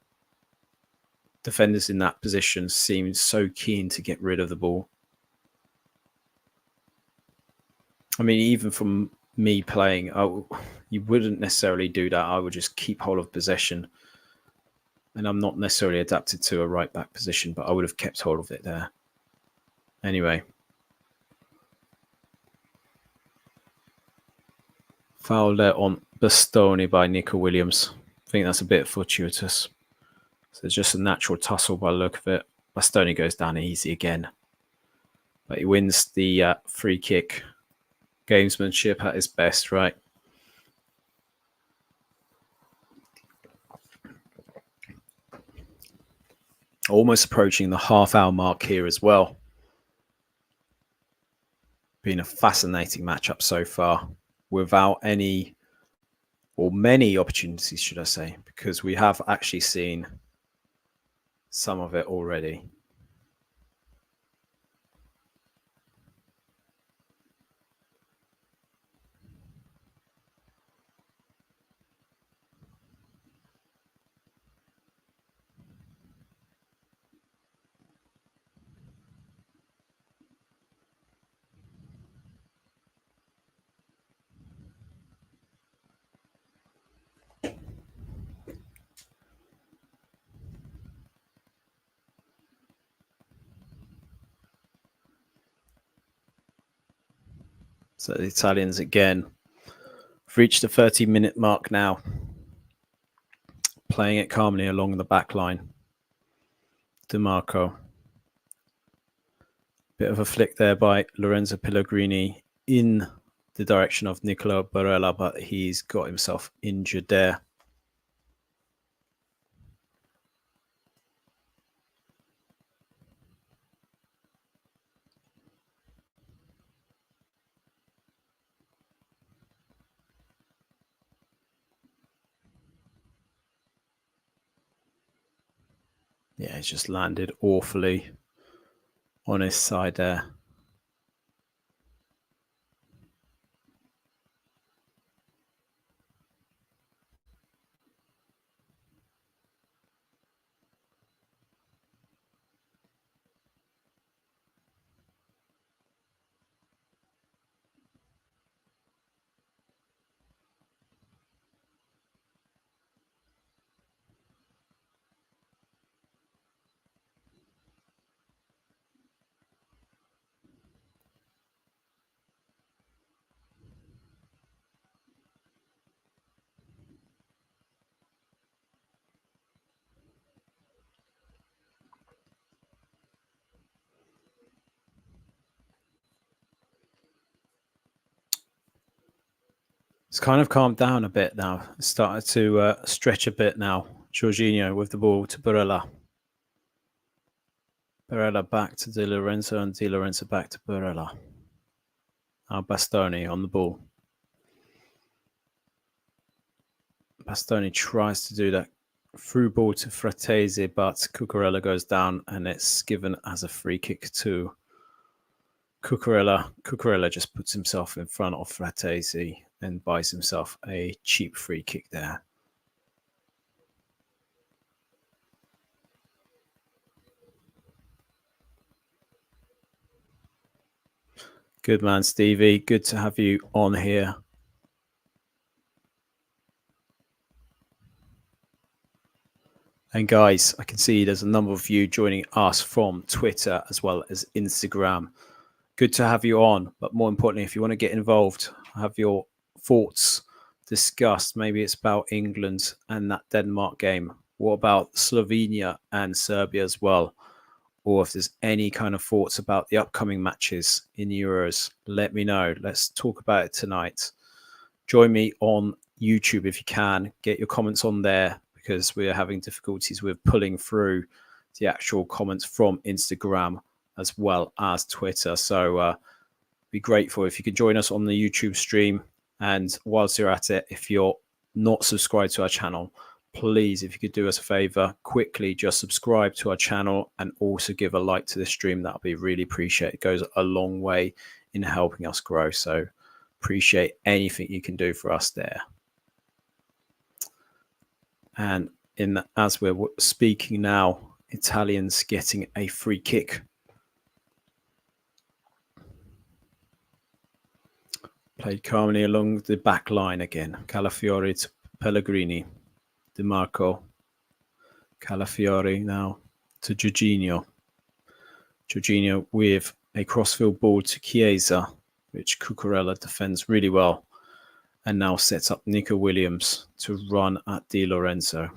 defenders in that position seem so keen to get rid of the ball. I mean, even from me playing, you wouldn't necessarily do that. I would just keep hold of possession. And I'm not necessarily adapted to a right back position, but I would have kept hold of it there. Anyway. Foul there on Bastoni by Nico Williams. I think that's a bit fortuitous. So it's just a natural tussle by the look of it. Bastoni goes down easy again. But he wins the free kick. Gamesmanship at his best, right? Almost approaching the half-hour mark here as well. Been a fascinating matchup so far, without any, or many opportunities, should I say, because we have actually seen some of it already. So the Italians again have reached the 30-minute mark now, playing it calmly along the back line. DiMarco. Bit of a flick there by Lorenzo Pellegrini in the direction of Nicola Barella, but he's got himself injured there. Yeah, he's just landed awfully on his side there. It's kind of calmed down a bit now. It's started to stretch a bit now. Jorginho with the ball to Barella. Barella back to Di Lorenzo, and Di Lorenzo back to Barella. Now Bastoni on the ball. Bastoni tries to do that through ball to Fratesi, but Cucurella goes down and it's given as a free kick to Cucurella. Cucurella just puts himself in front of Fratesi and buys himself a cheap free kick there. Good man, Stevie. Good to have you on here. And guys, I can see there's a number of you joining us from Twitter as well as Instagram. Good to have you on. But more importantly, if you want to get involved, have your thoughts discussed. Maybe it's about England and that Denmark game. What about Slovenia and Serbia as well? Or if there's any kind of thoughts about the upcoming matches in Euros, let me know. Let's talk about it tonight. Join me on YouTube if you can. Get your comments on there, because we're having difficulties with pulling through the actual comments from Instagram as well as Twitter. So be grateful if you could join us on the YouTube stream. And whilst you're at it, if you're not subscribed to our channel, please, if you could do us a favor, quickly just subscribe to our channel and also give a like to the stream. That would be really appreciated. It goes a long way in helping us grow. So appreciate anything you can do for us there. And as we're speaking now, Italians getting a free kick. Played calmly along the back line again. Calafiori to Pellegrini. DiMarco. Calafiori now to Jorginho. Jorginho with a crossfield ball to Chiesa, which Cucurella defends really well. And now sets up Nico Williams to run at Di Lorenzo.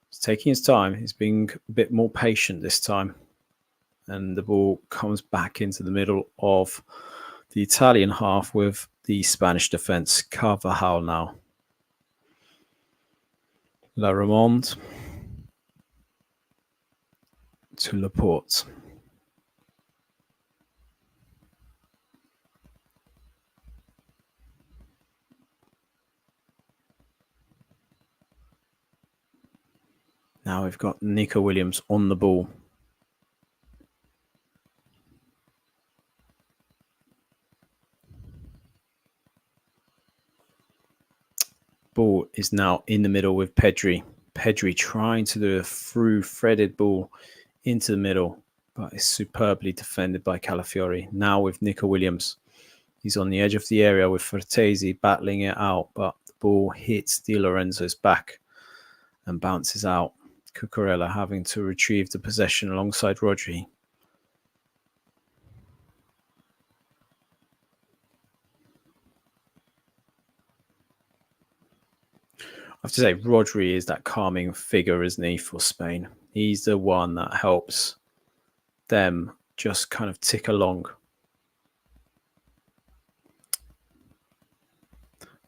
He's taking his time. He's being a bit more patient this time. And the ball comes back into the middle of the Italian half with the Spanish defense. Carvajal now. La Ramonde. to Laporte. Now we've got Nico Williams on the ball. Ball is now in the middle with Pedri. Pedri trying to do a through threaded ball into the middle, but it's superbly defended by Calafiori. Now with Nico Williams. He's on the edge of the area with Fertesi battling it out, but the ball hits Di Lorenzo's back and bounces out. Cucurella having to retrieve the possession alongside Rodri. I have to say, Rodri is that calming figure, isn't he, for Spain? He's the one that helps them just kind of tick along.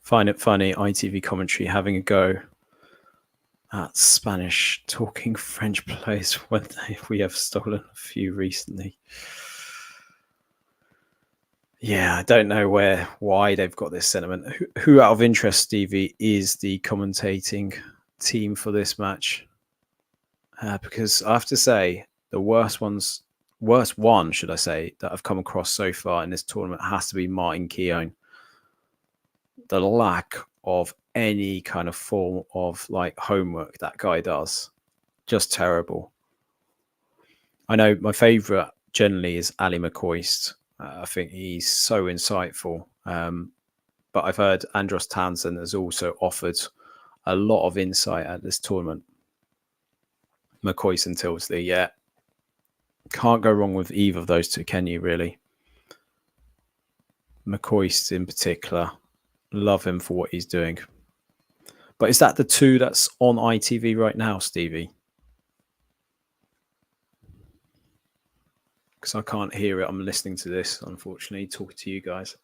Find it funny, ITV commentary having a go at Spanish talking French players when we have stolen a few recently. Yeah, I don't know why they've got this sentiment. Who out of interest, Stevie, is the commentating team for this match? Because I have to say, the worst one, should I say, that I've come across so far in this tournament has to be Martin Keown. The lack of any kind of form of like homework that guy does, just terrible. I know my favourite generally is Ali McCoist. I think he's so insightful. But I've heard Andros Townsend has also offered a lot of insight at this tournament. McCoist and Tilsley, yeah. Can't go wrong with either of those two, can you, really? McCoist in particular, love him for what he's doing. But is that the two that's on ITV right now, Stevie? Because I can't hear it. I'm listening to this, unfortunately, talking to you guys.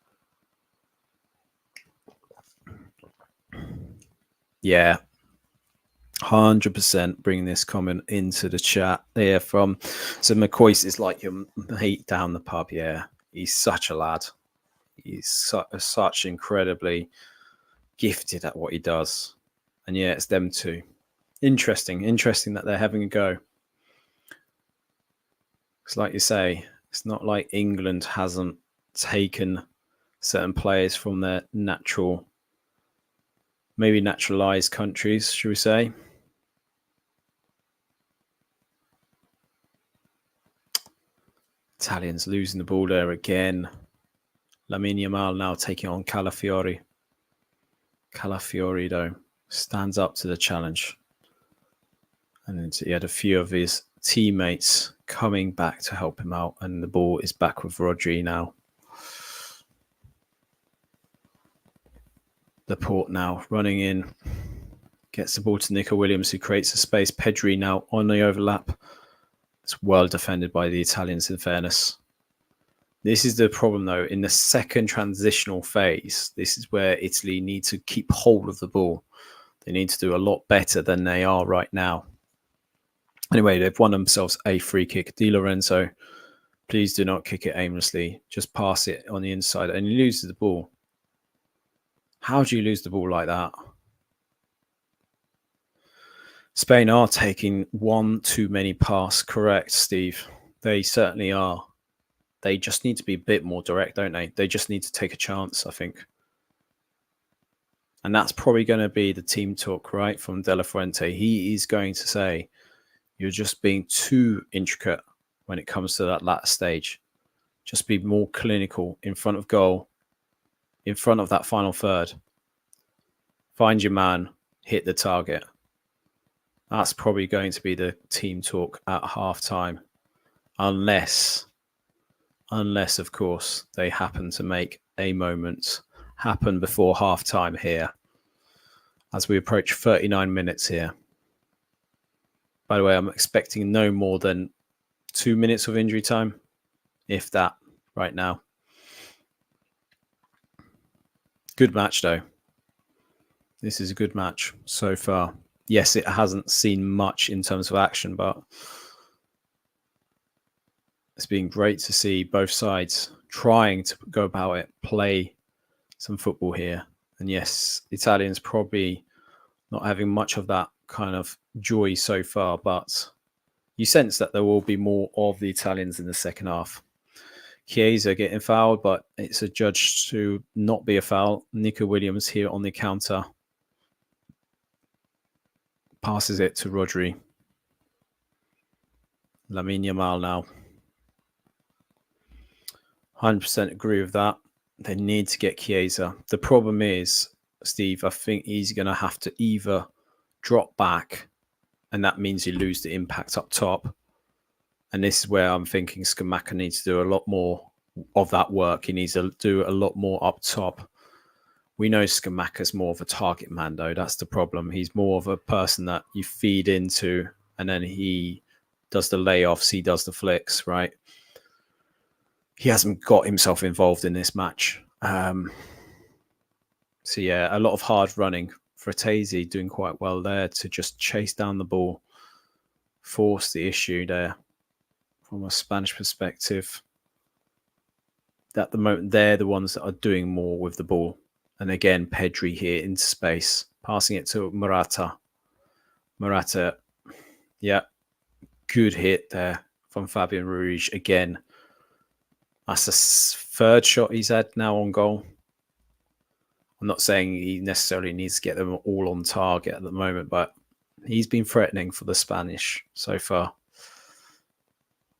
Yeah. 100% bring this comment into the chat there from... So McCoist is like your mate down the pub, yeah. He's such a lad. He's such incredibly gifted at what he does. And yeah, it's them two. Interesting that they're having a go. Because like you say, it's not like England hasn't taken certain players from their maybe naturalized countries, should we say. Italians losing the ball there again. Lamine Yamal now taking on Calafiori. Calafiori, though, stands up to the challenge. And he had a few of his teammates coming back to help him out. And the ball is back with Rodri now. Laporte now running in. Gets the ball to Nico Williams, who creates a space. Pedri now on the overlap. It's well defended by the Italians, in fairness. This is the problem, though. In the second transitional phase, this is where Italy need to keep hold of the ball. They need to do a lot better than they are right now. Anyway, they've won themselves a free kick. Di Lorenzo, please do not kick it aimlessly. Just pass it on the inside and you lose the ball. How do you lose the ball like that? Spain are taking one too many passes, correct, Steve? They certainly are. They just need to be a bit more direct, don't they? They just need to take a chance, I think. And that's probably going to be the team talk, right, from De La Fuente. He is going to say, you're just being too intricate when it comes to that latter stage. Just be more clinical in front of goal, in front of that final third. Find your man, hit the target. That's probably going to be the team talk at halftime. Unless, of course, they happen to make a moment happen before halftime here. As we approach 39 minutes here. By the way, I'm expecting no more than 2 minutes of injury time, if that, right now. Good match, though. This is a good match so far. Yes, it hasn't seen much in terms of action, but It's been great to see both sides trying to go about it, play some football here. And yes, Italians probably not having much of that kind of joy so far, but you sense that there will be more of the Italians in the second half. Chiesa getting fouled, but it's adjudged to not be a foul. Nico Williams here on the counter. Passes it to Rodri. Lamine Yamal now. 100% agree with that. They need to get Chiesa. The problem is, Steve, I think he's going to have to either drop back, and that means you lose the impact up top. And this is where I'm thinking Scamacca needs to do a lot more of that work. He needs to do a lot more up top. We know Scamacca's more of a target man, though. That's the problem. He's more of a person that you feed into, and then he does the layoffs, he does the flicks, right? He hasn't got himself involved in this match. So, yeah, a lot of hard running. Fratesi doing quite well there to just chase down the ball, force the issue there from a Spanish perspective. At the moment, they're the ones that are doing more with the ball. And again, Pedri here into space, passing it to Morata. Morata, yeah, good hit there from Fabian Ruiz again. That's the third shot he's had now on goal. I'm not saying he necessarily needs to get them all on target at the moment, but he's been threatening for the Spanish so far.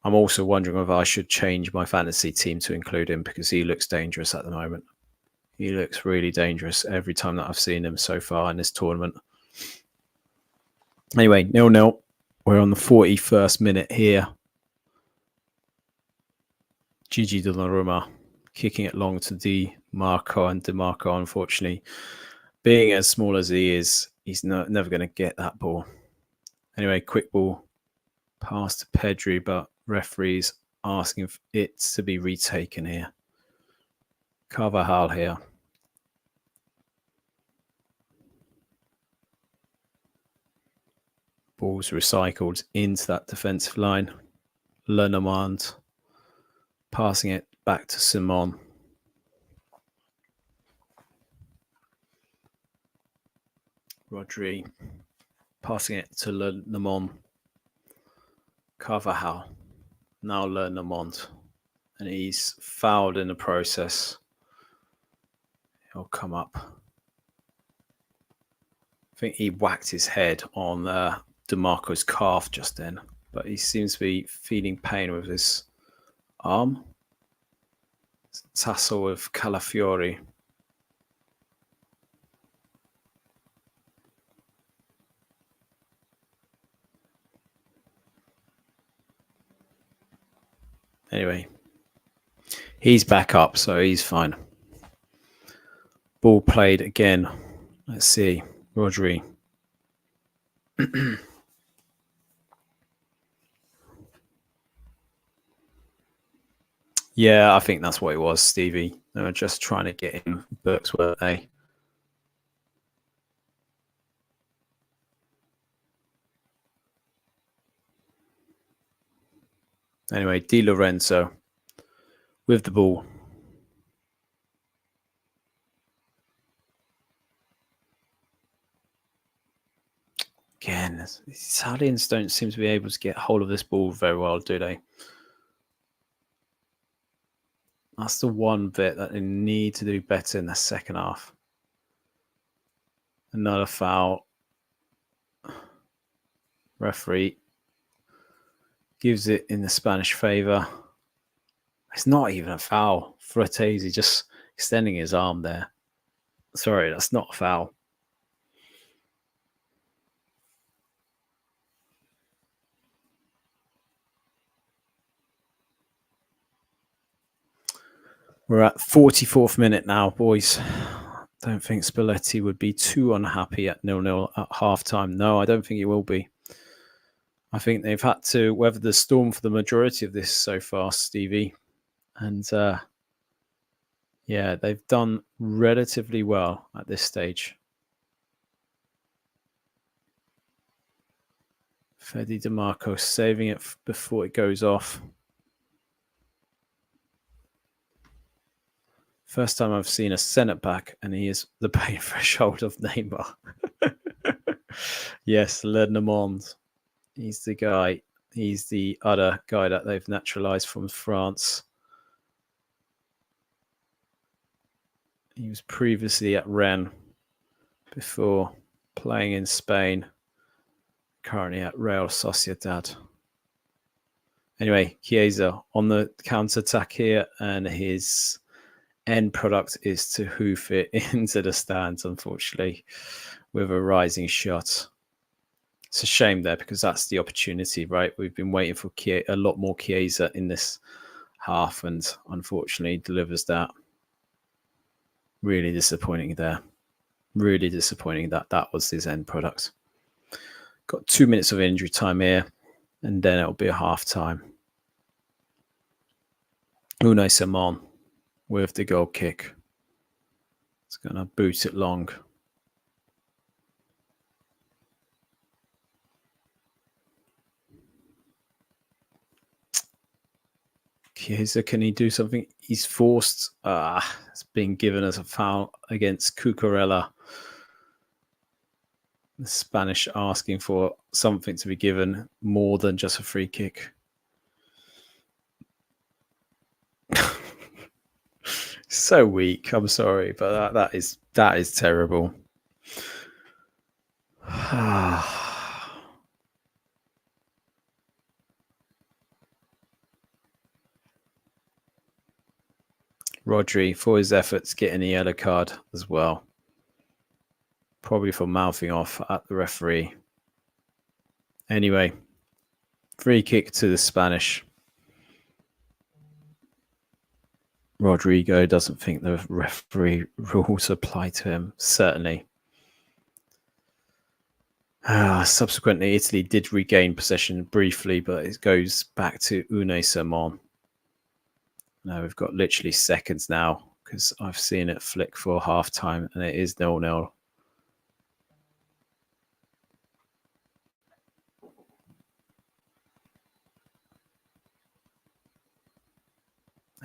I'm also wondering if I should change my fantasy team to include him because he looks dangerous at the moment. He looks really dangerous every time that I've seen him so far in this tournament. Anyway, 0-0. We're on the 41st minute here. Gigi Donnarumma kicking it long to Di Marco, and Di Marco, unfortunately, being as small as he is, he's never going to get that ball. Anyway, quick ball pass to Pedri, but referees asking for it to be retaken here. Carvajal here. Ball's recycled into that defensive line. Lenormand passing it back to Simon. Rodri passing it to Lenormand. Carvajal. Now Lenormand. And he's fouled in the process. He'll come up. I think he whacked his head on DeMarco's calf just then, but he seems to be feeling pain with his arm. Tassel with Calafiori. Anyway, he's back up, so he's fine. Ball played again. Let's see. Rodri. Yeah, I think that's what it was, Stevie. They were just trying to get him books, weren't they? Anyway, Di Lorenzo with the ball. Again, the Italians don't seem to be able to get hold of this ball very well, do they? That's the one bit that they need to do better in the second half. Another foul. Referee gives it in the Spanish favour. It's not even a foul. Fratesi just extending his arm there. Sorry, that's not a foul. We're at 44th minute now, boys. Don't think Spalletti would be too unhappy at 0-0 at halftime. No, I don't think he will be. I think they've had to weather the storm for the majority of this so far, Stevie. And yeah, they've done relatively well at this stage. Fede DeMarco saving it before it goes off. First time I've seen a centre back, and he is the pain threshold of Neymar. Yes, Lednemond. He's the guy. He's the other guy that they've naturalised from France. He was previously at Rennes before playing in Spain. Currently at Real Sociedad. Anyway, Chiesa on the counter-attack here, and his end product is to hoof it into the stands, unfortunately, with a rising shot. It's a shame there, because that's the opportunity, right? We've been waiting for a lot more Chiesa in this half, and unfortunately delivers that. Really disappointing there. Really disappointing that that was his end product. Got 2 minutes of injury time here, and then it'll be a half time. Unai Simon with the goal kick. It's going to boot it long. Chiesa, can he do something? He's forced. It's been given as a foul against Cucurella. The Spanish asking for something to be given more than just a free kick. So weak. I'm sorry, but that is terrible. Rodri, for his efforts, getting the yellow card as well. Probably for mouthing off at the referee. Anyway, free kick to the Spanish. Rodrigo doesn't think the referee rules apply to him, certainly. Subsequently, Italy did regain possession briefly, but it goes back to Unai Simon. Now we've got literally seconds now, because I've seen it flick for half time, and it is 0-0.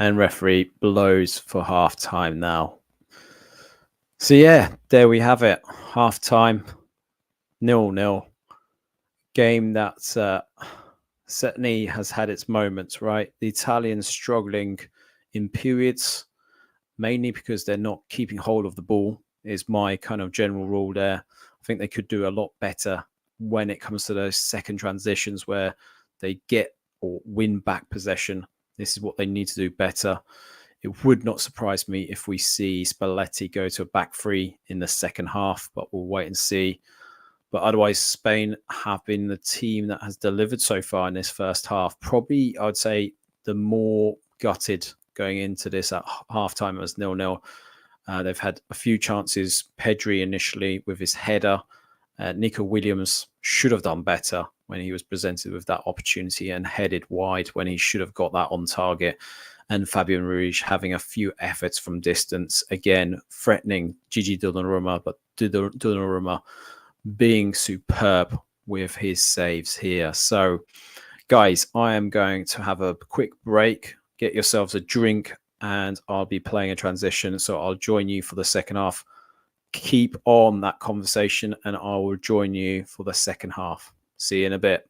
And referee blows for half time now. So yeah, there we have it. Half time, 0-0. Game that certainly has had its moments, right? The Italians struggling in periods, mainly because they're not keeping hold of the ball, is my kind of general rule there. I think they could do a lot better when it comes to those second transitions where they get or win back possession. This is what they need to do better. It would not surprise me if we see Spalletti go to a back three in the second half, but we'll wait and see. But otherwise, Spain have been the team that has delivered so far in this first half. Probably, I'd say, the more gutted going into this at halftime as 0-0. They've had a few chances. Pedri initially with his header. Nico Williams should have done better when he was presented with that opportunity and headed wide when he should have got that on target. And Fabian Ruiz having a few efforts from distance, again, threatening Gigi Donnarumma, but Donnarumma being superb with his saves here. So, guys, I am going to have a quick break. Get yourselves a drink, and I'll be playing a transition. So I'll join you for the second half. Keep on that conversation, and I will join you for the second half. See you in a bit.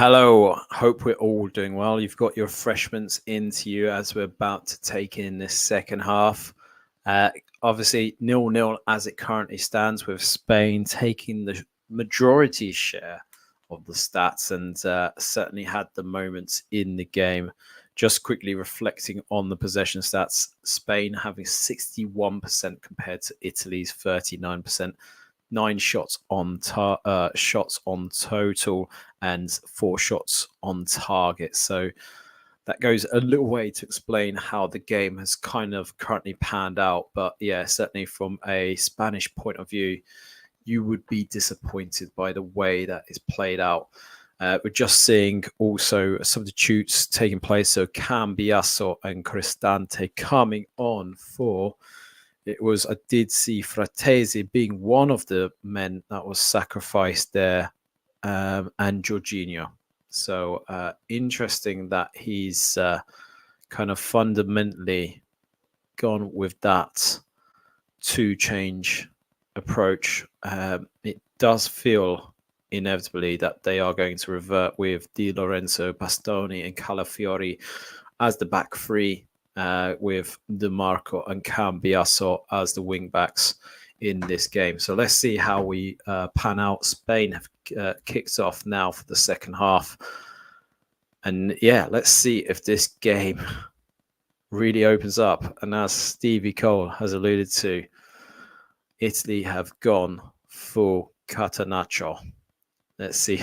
Hello, hope we're all doing well. You've got your refreshments into you as we're about to take in this second half. Obviously, 0-0 as it currently stands, with Spain taking the majority share of the stats and certainly had the moments in the game. Just quickly reflecting on the possession stats, Spain having 61% compared to Italy's 39%. 9 shots on shots on total and 4 shots on target. So that goes a little way to explain how the game has kind of currently panned out. But yeah, certainly from a Spanish point of view, you would be disappointed by the way that is played out. We're just seeing also substitutes taking place. So Cambiasso and Cristante coming on for. It was, I did see Fratesi being one of the men that was sacrificed there, and Jorginho. So interesting that he's kind of fundamentally gone with that two-change approach. It does feel inevitably that they are going to revert with Di Lorenzo, Bastoni and Calafiori as the back three, with DeMarco and Cambiasso as the wing backs in this game. So let's see how we pan out. Spain have kicked off now for the second half. And yeah, let's see if this game really opens up. And as Stevie Cole has alluded to, Italy have gone full Catenaccio. Let's see.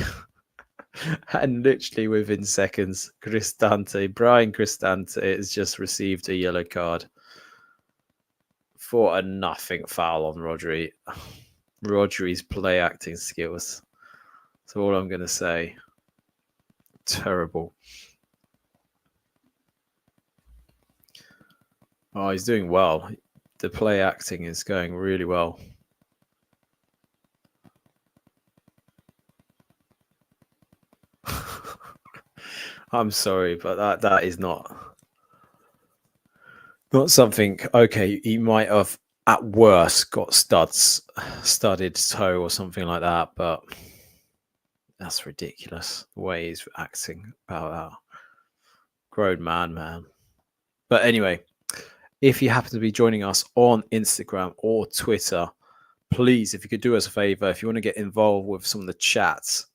And literally within seconds, Brian Cristante has just received a yellow card for a nothing foul on Rodri. Rodri's play acting skills. That's all I'm going to say. Terrible. Oh, he's doing well. The play acting is going really well. I'm sorry, but that is not something. Okay, he might have at worst got studded toe or something like that, but that's ridiculous the way he's acting about that. Grown man. But anyway, if you happen to be joining us on Instagram or Twitter, please, if you could do us a favor, if you want to get involved with some of the chats,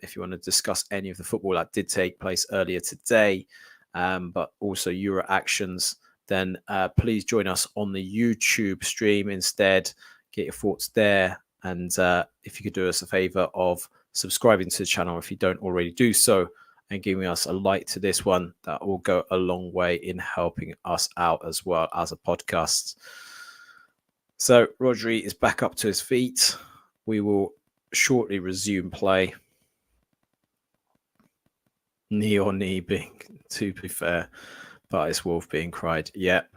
if you want to discuss any of the football that did take place earlier today, but also Euro actions, then please join us on the YouTube stream instead. Get your thoughts there. And if you could do us a favor of subscribing to the channel if you don't already do so, and giving us a like to this one, that will go a long way in helping us out as well as a podcast. So Rodri is back up to his feet. We will shortly resume play. Knee or knee being, to be fair, but it's Wolf being cried. Yep.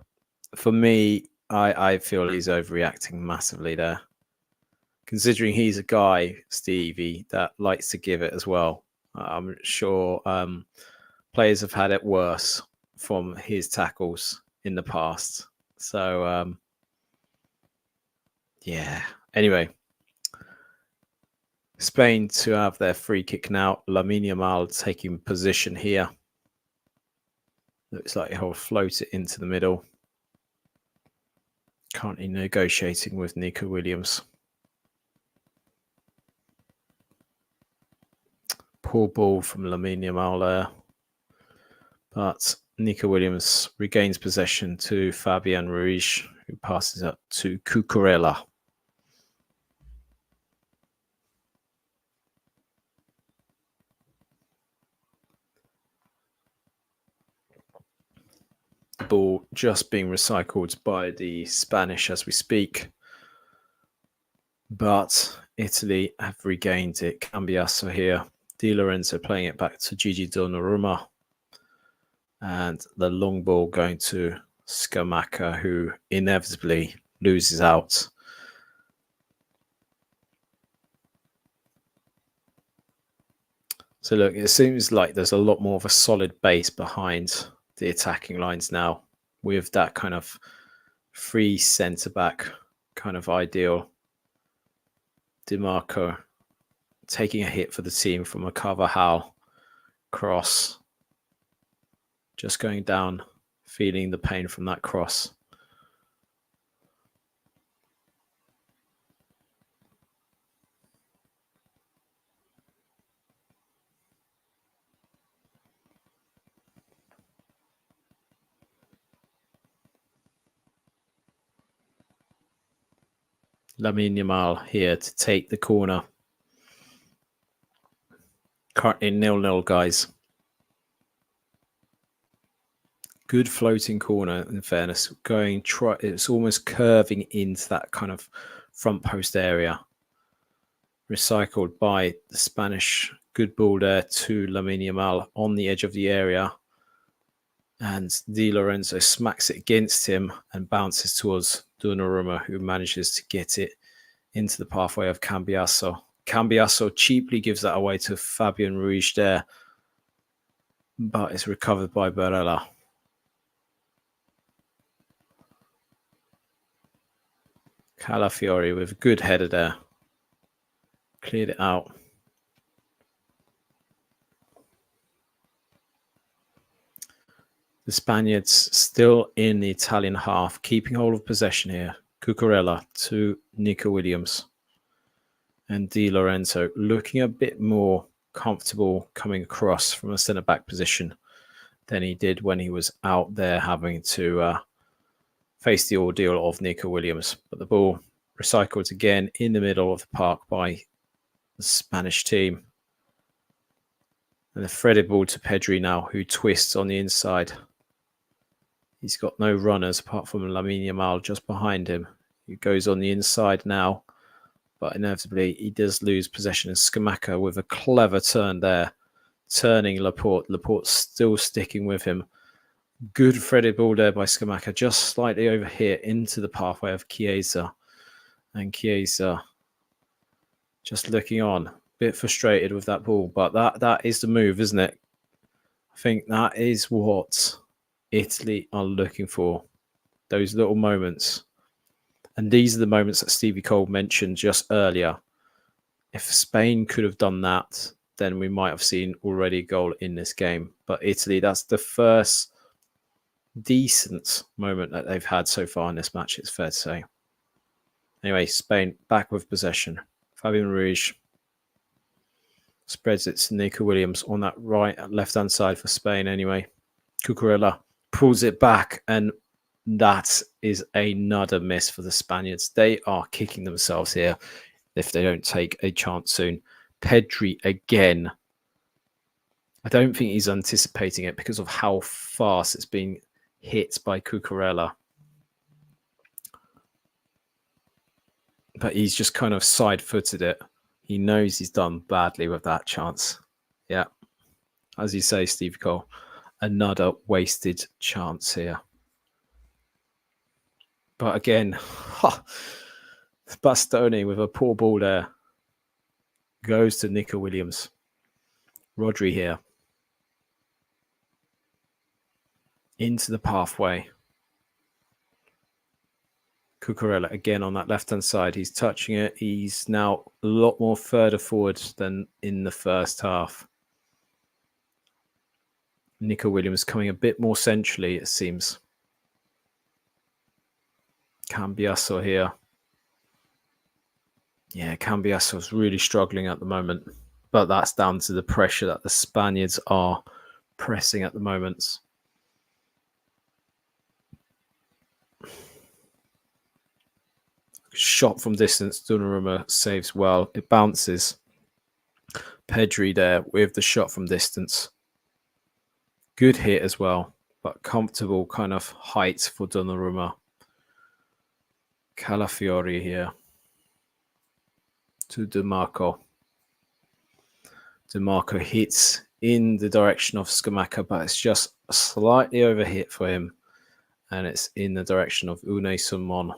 For me, I feel he's overreacting massively there. Considering he's a guy, Stevie, that likes to give it as well. I'm sure players have had it worse from his tackles in the past. So, yeah. Anyway, Spain to have their free kick now. Lamine Yamal taking position here. Looks like he'll float it into the middle. Currently negotiating with Nico Williams. Poor ball from Lamine Yamal there. But Nico Williams regains possession to Fabian Ruiz, who passes up to Cucurella. The ball just being recycled by the Spanish as we speak. But Italy have regained it. Cambiasso here. Di Lorenzo playing it back to Gigi Donnarumma. And the long ball going to Scamacca, who inevitably loses out. So look, it seems like there's a lot more of a solid base behind the attacking lines now, with that kind of free centre-back kind of ideal. DeMarco taking a hit for the team from a Carvajal. cross. Just going down, feeling the pain from that cross. Lamine Yamal here to take the corner. Currently 0-0, guys. Good floating corner, in fairness. It's almost curving into that kind of front post area. Recycled by the Spanish. Good ball there to Lamine Yamal on the edge of the area. And Di Lorenzo smacks it against him and bounces towards Donnarumma, who manages to get it into the pathway of Cambiasso. Cambiasso cheaply gives that away to Fabian Ruiz there, but it's recovered by Barella. Calafiori with a good header there. Cleared it out. The Spaniards still in the Italian half, keeping hold of possession here. Cucurella to Nico Williams. And Di Lorenzo looking a bit more comfortable coming across from a centre-back position than he did when he was out there having to face the ordeal of Nico Williams. But the ball recycled again in the middle of the park by the Spanish team. And the threaded ball to Pedri now, who twists on the inside. He's got no runners apart from Lamine Yamal just behind him. He goes on the inside now, but inevitably he does lose possession. And Scamacca with a clever turn there, turning Laporte. Laporte still sticking with him. Good threaded ball there by Scamacca, just slightly over here into the pathway of Chiesa. And Chiesa just looking on, a bit frustrated with that ball, but that is the move, isn't it? I think that is what Italy are looking for, those little moments. And these are the moments that Stevie Cole mentioned just earlier. If Spain could have done that, then we might have seen already a goal in this game. But Italy, that's the first decent moment that they've had so far in this match, it's fair to say. Anyway, Spain back with possession. Fabian Ruiz spreads it to Nico Williams on that left-hand side for Spain anyway. Cucurella pulls it back, and that is another miss for the Spaniards. They are kicking themselves here if they don't take a chance soon. Pedri again. I don't think he's anticipating it because of how fast it's been hit by Cucurella. But he's just kind of side-footed it. He knows he's done badly with that chance. Yeah. As you say, Steve Cole, another wasted chance here. But again, Bastoni with a poor ball there. Goes to Nico Williams. Rodri here. Into the pathway. Cucurella again on that left-hand side. He's touching it. He's now a lot more further forward than in the first half. Nico Williams coming a bit more centrally, it seems. Cambiasso here. Yeah, Cambiasso's really struggling at the moment. But that's down to the pressure that the Spaniards are pressing at the moment. Shot from distance, Donnarumma saves well. It bounces. Pedri there with the shot from distance. Good hit as well, but comfortable kind of height for Donnarumma. Calafiori here to DeMarco. DeMarco hits in the direction of Scamacca, but it's just slightly overhit for him. And it's in the direction of Unai Simon,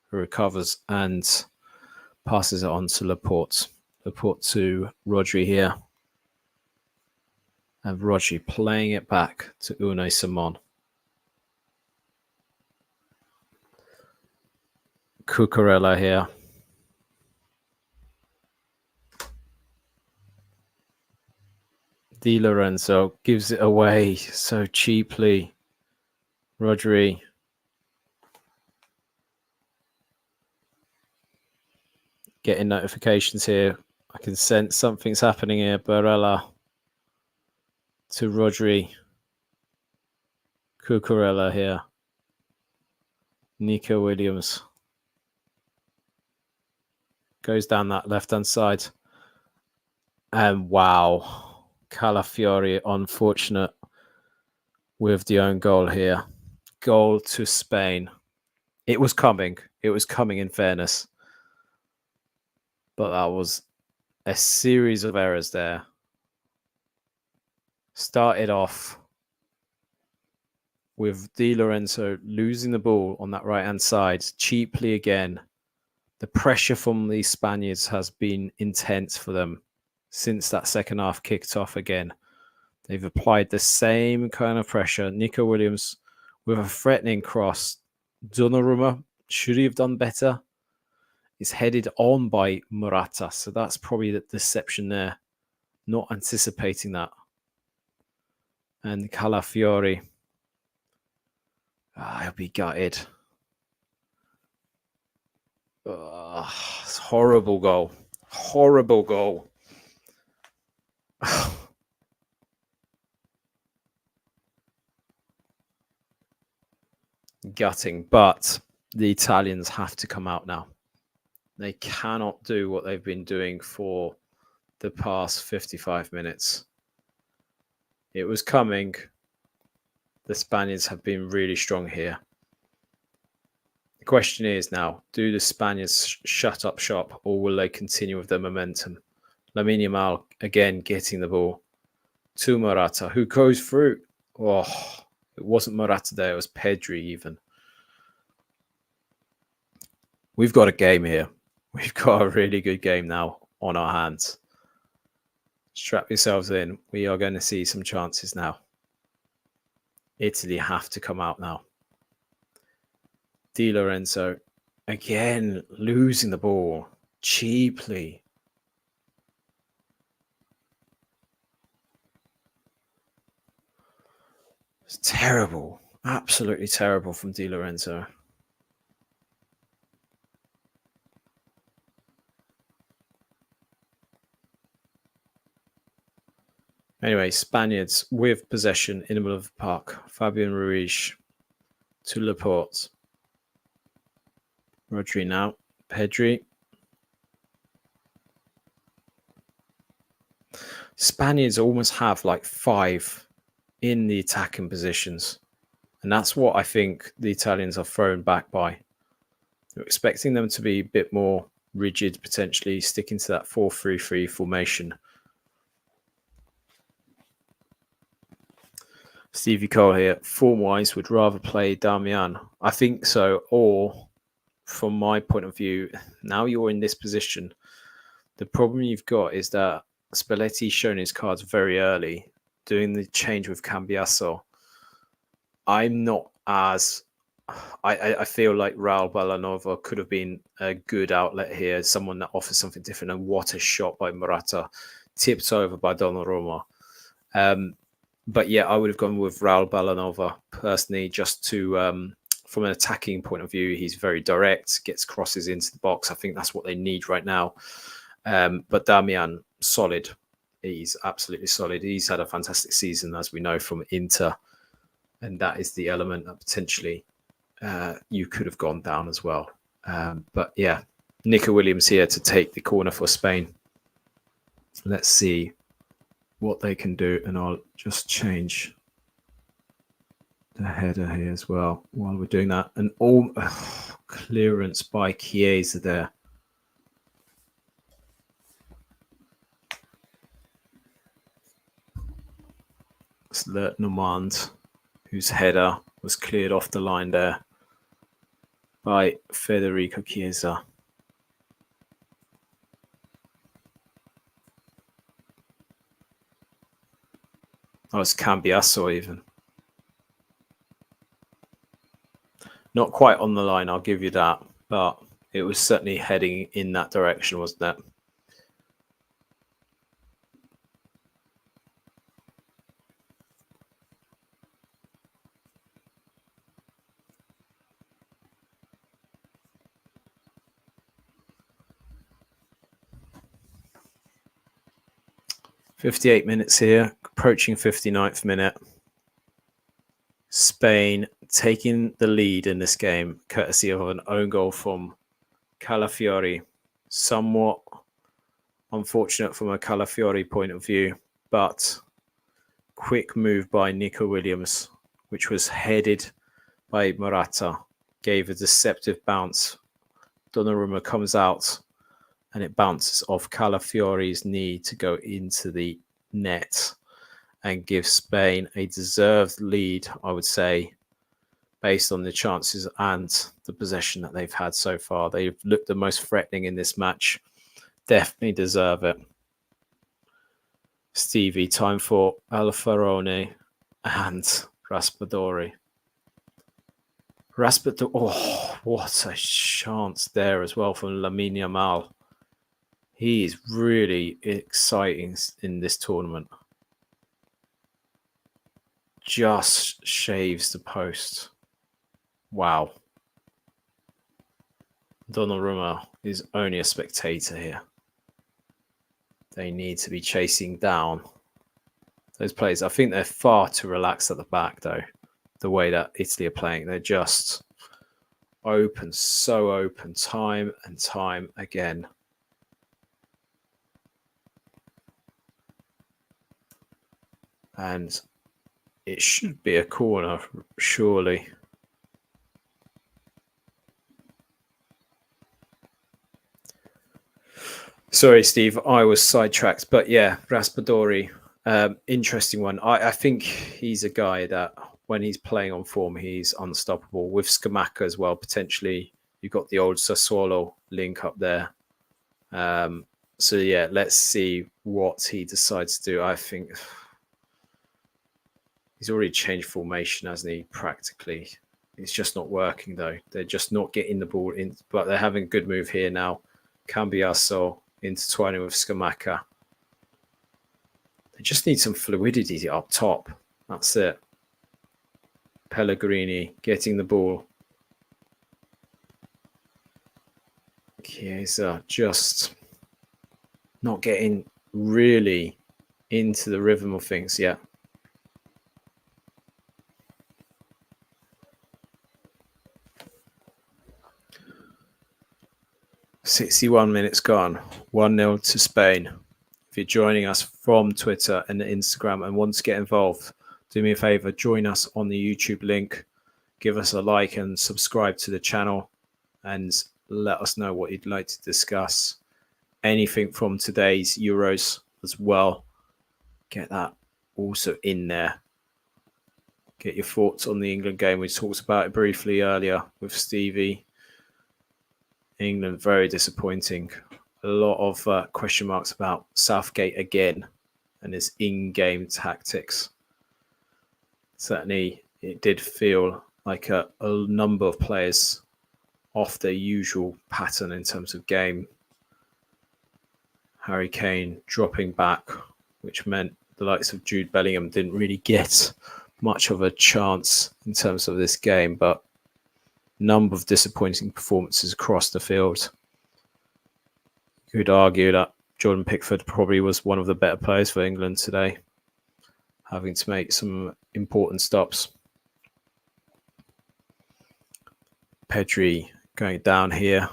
who recovers and passes it on to Laporte. Laporte to Rodri here. And Rodri playing it back to Unai Simon. Cucurella here. Di Lorenzo gives it away so cheaply. Rodri. Getting notifications here. I can sense something's happening here. Barella to Rodri. Cucurella here. Nico Williams. Goes down that left-hand side. And wow. Calafiori, unfortunate with the own goal here. Goal to Spain. It was coming. It was coming in fairness. But that was a series of errors there. Started off with Di Lorenzo losing the ball on that right-hand side cheaply again. The pressure from the Spaniards has been intense for them since that second half kicked off again. They've applied the same kind of pressure. Nico Williams with a threatening cross. Donnarumma, should he have done better? It's headed on by Morata, so that's probably the deception there. Not anticipating that. And Calafiori. He'll be gutted. It's horrible goal. Horrible goal. Gutting, but the Italians have to come out now. They cannot do what they've been doing for the past 55 minutes. It was coming. The Spaniards have been really strong here. The question is now, do the Spaniards shut up shop or will they continue with their momentum? Lamine Yamal again getting the ball to Morata, who goes through. Oh, it wasn't Morata there, it was Pedri even. We've got a game here. We've got a really good game now on our hands. Strap yourselves in. We are going to see some chances now. Italy have to come out now. Di Lorenzo again losing the ball cheaply. It's terrible. Absolutely terrible from Di Lorenzo. Anyway, Spaniards with possession in the middle of the park. Fabian Ruiz to Laporte. Rodri now. Pedri. Spaniards almost have like 5 in the attacking positions. And that's what I think the Italians are thrown back by. They're expecting them to be a bit more rigid, potentially sticking to that 4-3-3 formation. Stevie Cole here, form-wise, would rather play Damian. I think so, or from my point of view, now you're in this position, the problem you've got is that Spalletti's shown his cards very early, doing the change with Cambiasso. I'm not as... I feel like Raul Ballanova could have been a good outlet here, someone that offers something different, and what a shot by Morata, tipped over by Donnarumma. But yeah, I would have gone with Raul Ballanova personally, just to, from an attacking point of view, he's very direct, gets crosses into the box. I think that's what they need right now. But Damian, solid. He's absolutely solid. He's had a fantastic season, as we know, from Inter. And that is the element that potentially you could have gone down as well. But yeah, Nico Williams here to take the corner for Spain. Let's see what they can do, and I'll just change the header here as well while we're doing that. And all clearance by Chiesa there. It's Normand, whose header was cleared off the line there by Federico Chiesa. Oh, it's Cambiasso even. Not quite on the line, I'll give you that. But it was certainly heading in that direction, wasn't it? 58 minutes here, approaching 59th minute. Spain taking the lead in this game, courtesy of an own goal from Calafiori. Somewhat unfortunate from a Calafiori point of view, but quick move by Nico Williams, which was headed by Morata, gave a deceptive bounce. Donnarumma comes out and it bounces off Calafiori's knee to go into the net and give Spain a deserved lead, I would say, based on the chances and the possession that they've had so far. They've looked the most threatening in this match. Definitely deserve it. Stevie, time for Alfarone and Raspadori. Oh, what a chance there as well from Lamine Yamal. He is really exciting in this tournament. Just shaves the post. Wow. Donnarumma is only a spectator here. They need to be chasing down those players. I think they're far too relaxed at the back, though, the way that Italy are playing. They're just open, so open, time and time again. And it should be a corner, surely. Sorry, Steve, I was sidetracked. But yeah, Raspadori, interesting one. I think he's a guy that when he's playing on form, he's unstoppable. With Scamacca as well, potentially. You've got the old Sassuolo link up there. So yeah, let's see what he decides to do. I think he's already changed formation, hasn't he, practically. It's just not working, though. They're just not getting the ball in. But they're having a good move here now. Cambiasso intertwining with Scamacca. They just need some fluidity up top. That's it. Pellegrini getting the ball. Chiesa just not getting really into the rhythm of things yet. "61 minutes gone, 1-0 to Spain." If you're joining us from Twitter and Instagram and want to get involved, do me a favor, join us on the YouTube link, give us a like and subscribe to the channel, and let us know what you'd like to discuss. Anything from today's Euros as well, get that also in there. Get your thoughts on the England game. We talked about it briefly earlier with Stevie. England, very disappointing. A lot of question marks about Southgate again and his in-game tactics. Certainly, it did feel like a number of players off their usual pattern in terms of game. Harry Kane dropping back, which meant the likes of Jude Bellingham didn't really get much of a chance in terms of this game, but number of disappointing performances across the field. You could argue that Jordan Pickford probably was one of the better players for England today, having to make some important stops. Pedri going down here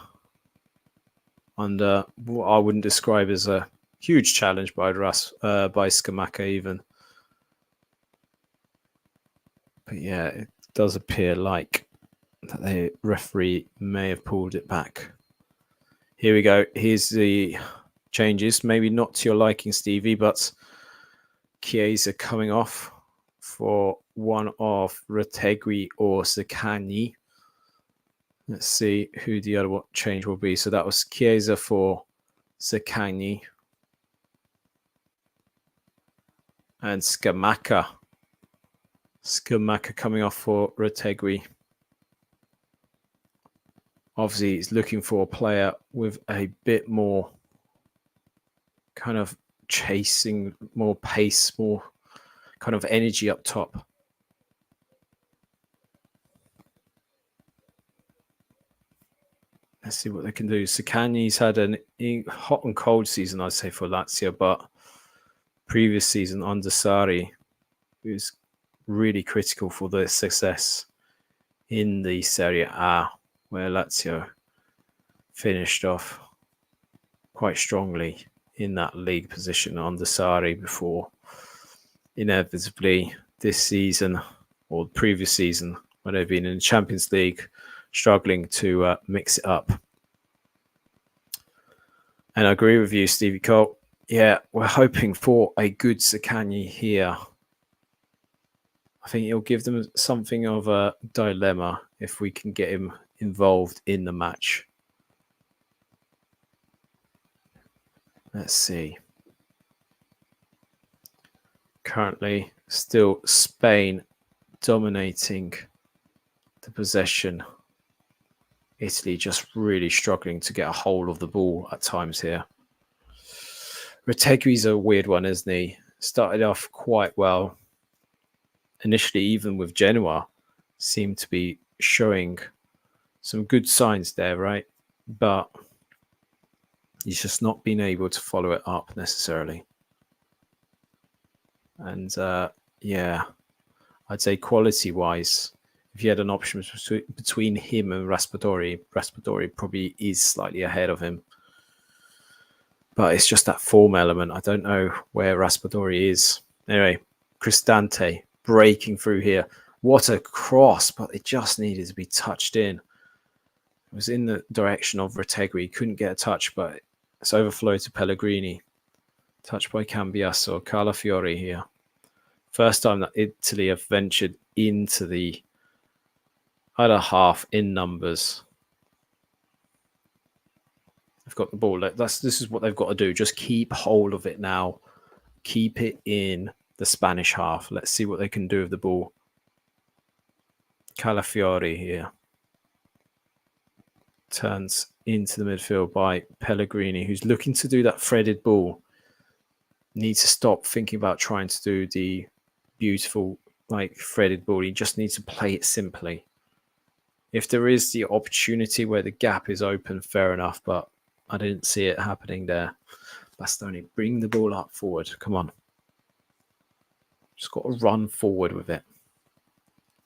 under what I wouldn't describe as a huge challenge by Scamacca even. But yeah, it does appear like that the referee may have pulled it back. Here we go. Here's the changes. Maybe not to your liking, Stevie, but Chiesa coming off for one of Retegui or Zaccagni. Let's see who the other change will be. So that was Chiesa for Zaccagni. And Scamacca. Scamacca coming off for Retegui. Obviously, he's looking for a player with a bit more kind of chasing, more pace, more kind of energy up top. Let's see what they can do. Zaccagni's had a hot and cold season, I'd say, for Lazio, but previous season under Sarri, who was really critical for the success in the Serie A, where Lazio finished off quite strongly in that league position under Sarri before inevitably this season or the previous season, when they've been in the Champions League, struggling to mix it up. And I agree with you, Stevie Cole. Yeah, we're hoping for a good Zaccagni here. I think it'll give them something of a dilemma if we can get him involved in the match. Let's see. Currently, still Spain dominating the possession. Italy just really struggling to get a hold of the ball at times here. Retegui's a weird one, isn't he? Started off quite well. Initially, even with Genoa, seemed to be showing some good signs there, right? But he's just not been able to follow it up necessarily. And yeah, I'd say quality-wise, if you had an option between him and Raspadori probably is slightly ahead of him. But it's just that form element. I don't know where Raspadori is. Anyway, Cristante breaking through here. What a cross, but it just needed to be touched in. It was in the direction of Retegui. He couldn't get a touch, but it's overflowed to Pellegrini. Touched by Cambiasso. Calafiori here. First time that Italy have ventured into the other half in numbers. They've got the ball. This is what they've got to do. Just keep hold of it now. Keep it in the Spanish half. Let's see what they can do with the ball. Calafiori here. Turns into the midfield by Pellegrini, who's looking to do that threaded ball. Needs to stop thinking about trying to do the beautiful, threaded ball. He just needs to play it simply. If there is the opportunity where the gap is open, fair enough, but I didn't see it happening there. Bastoni, bring the ball up forward. Come on. Just got to run forward with it.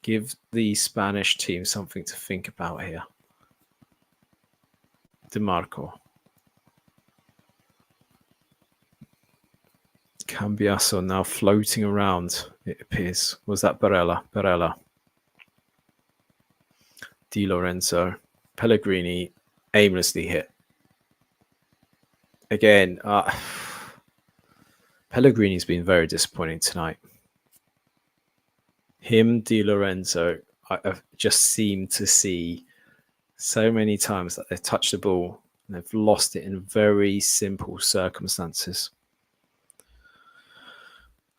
Give the Spanish team something to think about here. DeMarco. Cambiasso now floating around, it appears. Was that Barella? Barella. Di Lorenzo. Pellegrini aimlessly hit. Again, Pellegrini's been very disappointing tonight. Him, Di Lorenzo, I've just seemed to see so many times that they've touched the ball and they've lost it in very simple circumstances.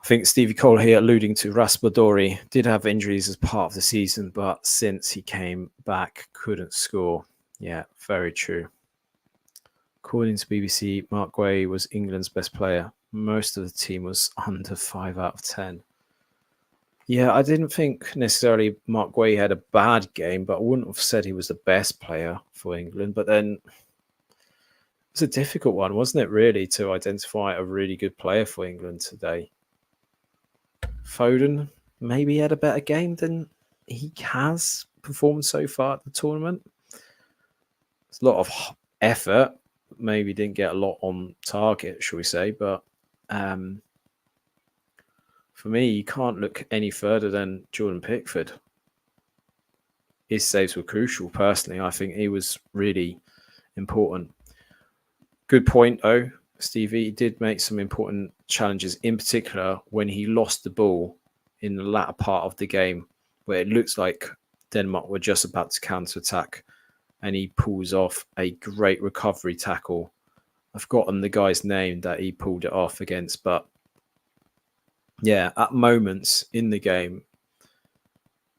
I think Stevie Cole here alluding to Raspadori did have injuries as part of the season, but since he came back, couldn't score. Yeah, very true. According to BBC, Mark Guay was England's best player. Most of the team was under 5 out of 10. Yeah, I didn't think necessarily Mark Guay had a bad game, but I wouldn't have said he was the best player for England. But then it was a difficult one, wasn't it, really, to identify a really good player for England today? Foden maybe had a better game than he has performed so far at the tournament. It's a lot of effort. Maybe didn't get a lot on target, shall we say. But for me, you can't look any further than Jordan Pickford. His saves were crucial, personally. I think he was really important. Good point, though. Stevie did make some important challenges, in particular when he lost the ball in the latter part of the game, where it looks like Denmark were just about to counter-attack, and he pulls off a great recovery tackle. I've forgotten the guy's name that he pulled it off against, but yeah, at moments in the game,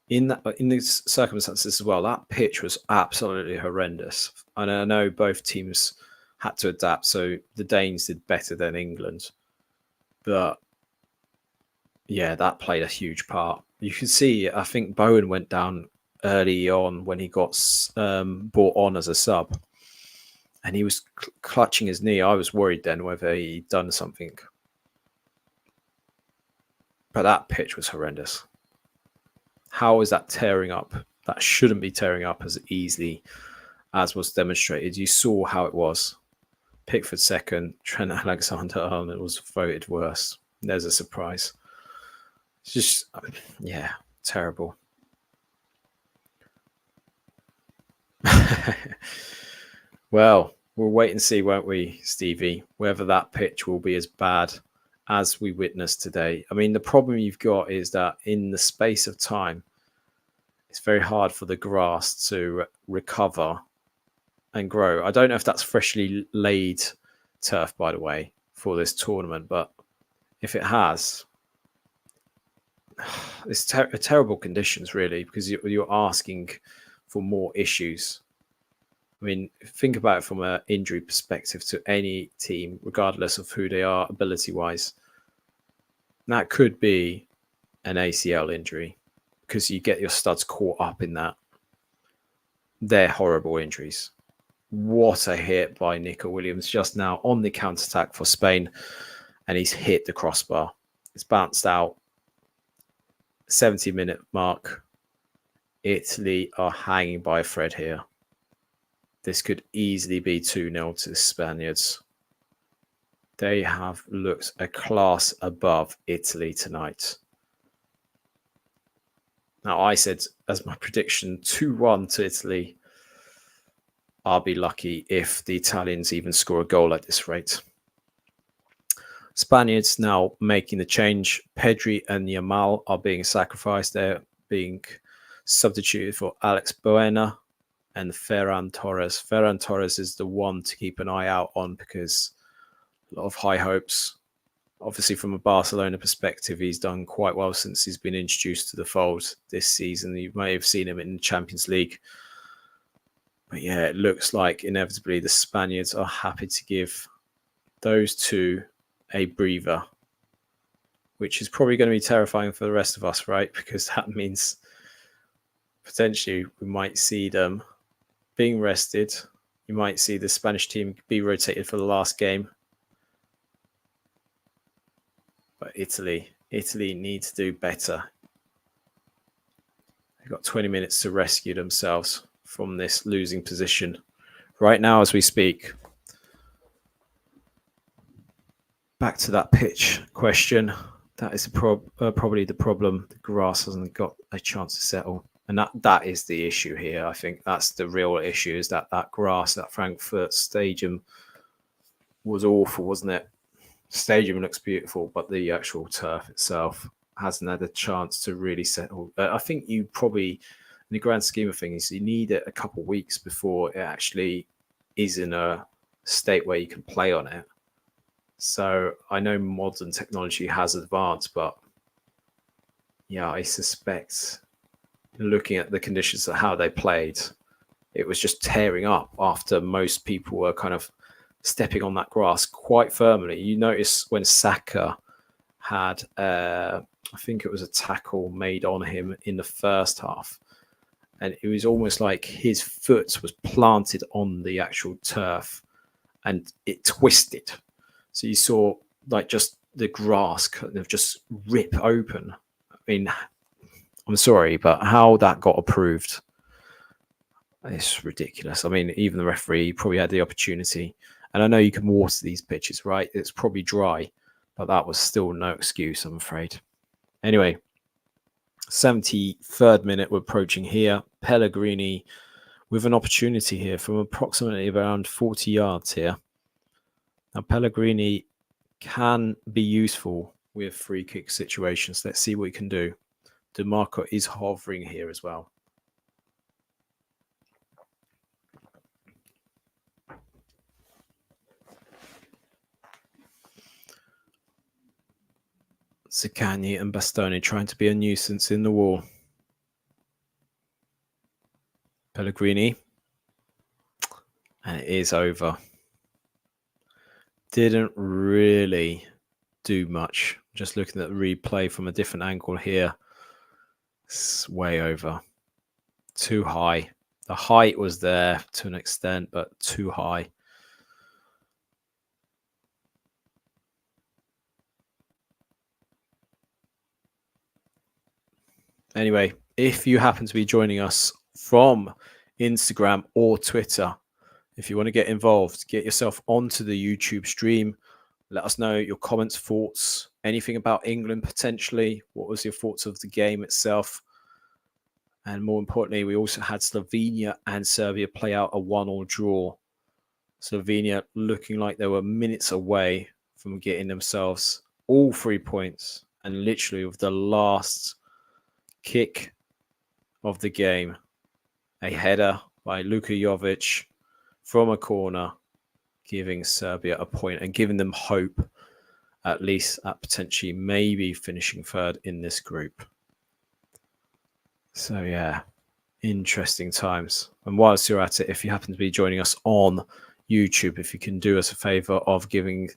in these circumstances as well, that pitch was absolutely horrendous. And I know both teams had to adapt, so the Danes did better than England. But yeah, that played a huge part. You can see, I think Bowen went down early on when he got brought on as a sub. And he was clutching his knee. I was worried then whether he'd done something. But that pitch was horrendous. How is that tearing up? That shouldn't be tearing up as easily as was demonstrated. You saw how it was. Pickford second, Trent Alexander-Arnold was voted worst. There's a surprise. It's just, yeah, terrible. Well, we'll wait and see, won't we, Stevie, whether that pitch will be as bad as we witnessed today. I mean, the problem you've got is that in the space of time, it's very hard for the grass to recover and grow. I don't know if that's freshly laid turf, by the way, for this tournament, but if it has, it's terrible conditions, really, because you're asking for more issues. I mean, think about it from an injury perspective to any team, regardless of who they are ability-wise. That could be an ACL injury because you get your studs caught up in that. They're horrible injuries. What a hit by Nico Williams just now on the counter-attack for Spain, and he's hit the crossbar. It's bounced out. 70-minute mark. Italy are hanging by a thread here. This could easily be 2-0 to the Spaniards. They have looked a class above Italy tonight. Now, I said as my prediction 2-1 to Italy. I'll be lucky if the Italians even score a goal at this rate. Spaniards now making the change. Pedri and Yamal are being sacrificed. They're being substituted for Alex Baena and Ferran Torres. Ferran Torres is the one to keep an eye out on because a lot of high hopes. Obviously, from a Barcelona perspective, he's done quite well since he's been introduced to the fold this season. You may have seen him in the Champions League. But yeah, it looks like inevitably the Spaniards are happy to give those two a breather, which is probably going to be terrifying for the rest of us, right? Because that means potentially we might see them being rested. You might see the Spanish team be rotated for the last game. But Italy need to do better. They've got 20 minutes to rescue themselves from this losing position right now as we speak. Back to that pitch question. That is probably the problem. The grass hasn't got a chance to settle. And that is the issue here. I think that's the real issue, is that grass, that Frankfurt Stadium was awful, wasn't it? Stadium looks beautiful, but the actual turf itself hasn't had a chance to really settle. I think you probably, in the grand scheme of things, you need it a couple of weeks before it actually is in a state where you can play on it. So I know modern technology has advanced, but yeah, I suspect looking at the conditions of how they played, it was just tearing up after most people were kind of stepping on that grass quite firmly. You notice when Saka had, I think it was a tackle made on him in the first half, and it was almost like his foot was planted on the actual turf and it twisted. So you saw like just the grass kind of just rip open. I mean, I'm sorry, but how that got approved, it's ridiculous. I mean, even the referee probably had the opportunity. And I know you can water these pitches, right? It's probably dry, but that was still no excuse, I'm afraid. Anyway, 73rd minute, we're approaching here. Pellegrini with an opportunity here from approximately around 40 yards here. Now, Pellegrini can be useful with free kick situations. Let's see what he can do. DeMarco is hovering here as well. Zaccagni and Bastoni trying to be a nuisance in the wall. Pellegrini. And it is over. Didn't really do much. Just looking at the replay from a different angle here. It's way over. Too high. The height was there to an extent, but too high. Anyway, if you happen to be joining us from Instagram or Twitter, if you want to get involved, get yourself onto the YouTube stream. Let us know your comments, thoughts, anything about England potentially. What was your thoughts of the game itself? And more importantly, we also had Slovenia and Serbia play out a 1-1 draw. Slovenia looking like they were minutes away from getting themselves all 3 points. And literally with the last kick of the game, a header by Luka Jovic from a corner, giving Serbia a point and giving them hope, at least at potentially maybe finishing third in this group. So yeah, interesting times. And whilst you're at it, if you happen to be joining us on YouTube, if you can do us a favor of giving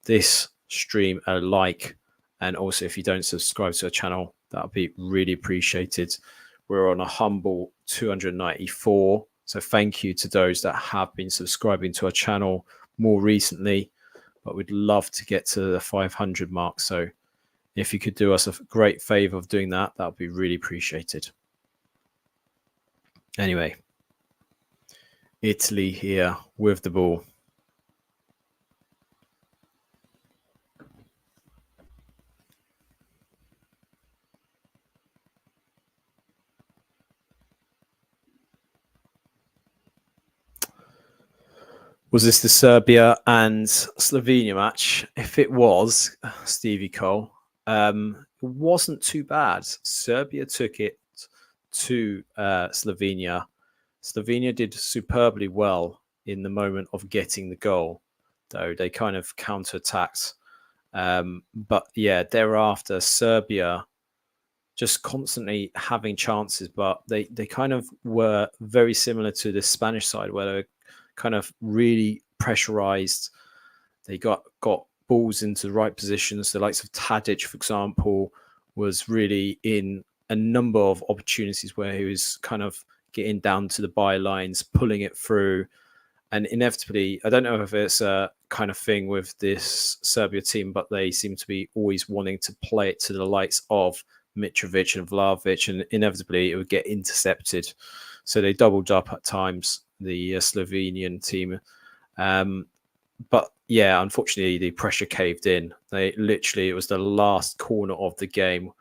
this stream a like, and also if you don't subscribe to our channel, that would be really appreciated. We're on a humble 294. So thank you to those that have been subscribing to our channel more recently, but we'd love to get to the 500 mark. So if you could do us a great favor of doing that, that would be really appreciated. Anyway, Italy here with the ball. Was this the Serbia and Slovenia match? If it was, Stevie Cole, it wasn't too bad. Serbia took it to Slovenia. Slovenia did superbly well in the moment of getting the goal, though they kind of counter-attacked. But yeah, thereafter, Serbia just constantly having chances, but they kind of were very similar to the Spanish side, where they kind of really pressurized. They got balls into the right positions. The likes of Tadic, for example, was really in a number of opportunities where he was kind of getting down to the bylines, pulling it through. And inevitably, I don't know if it's a kind of thing with this Serbia team, but they seem to be always wanting to play it to the likes of Mitrovic and Vlahovic, and inevitably it would get intercepted. So they doubled up at times, the Slovenian team. But yeah, unfortunately, the pressure caved in. It was the last corner of the game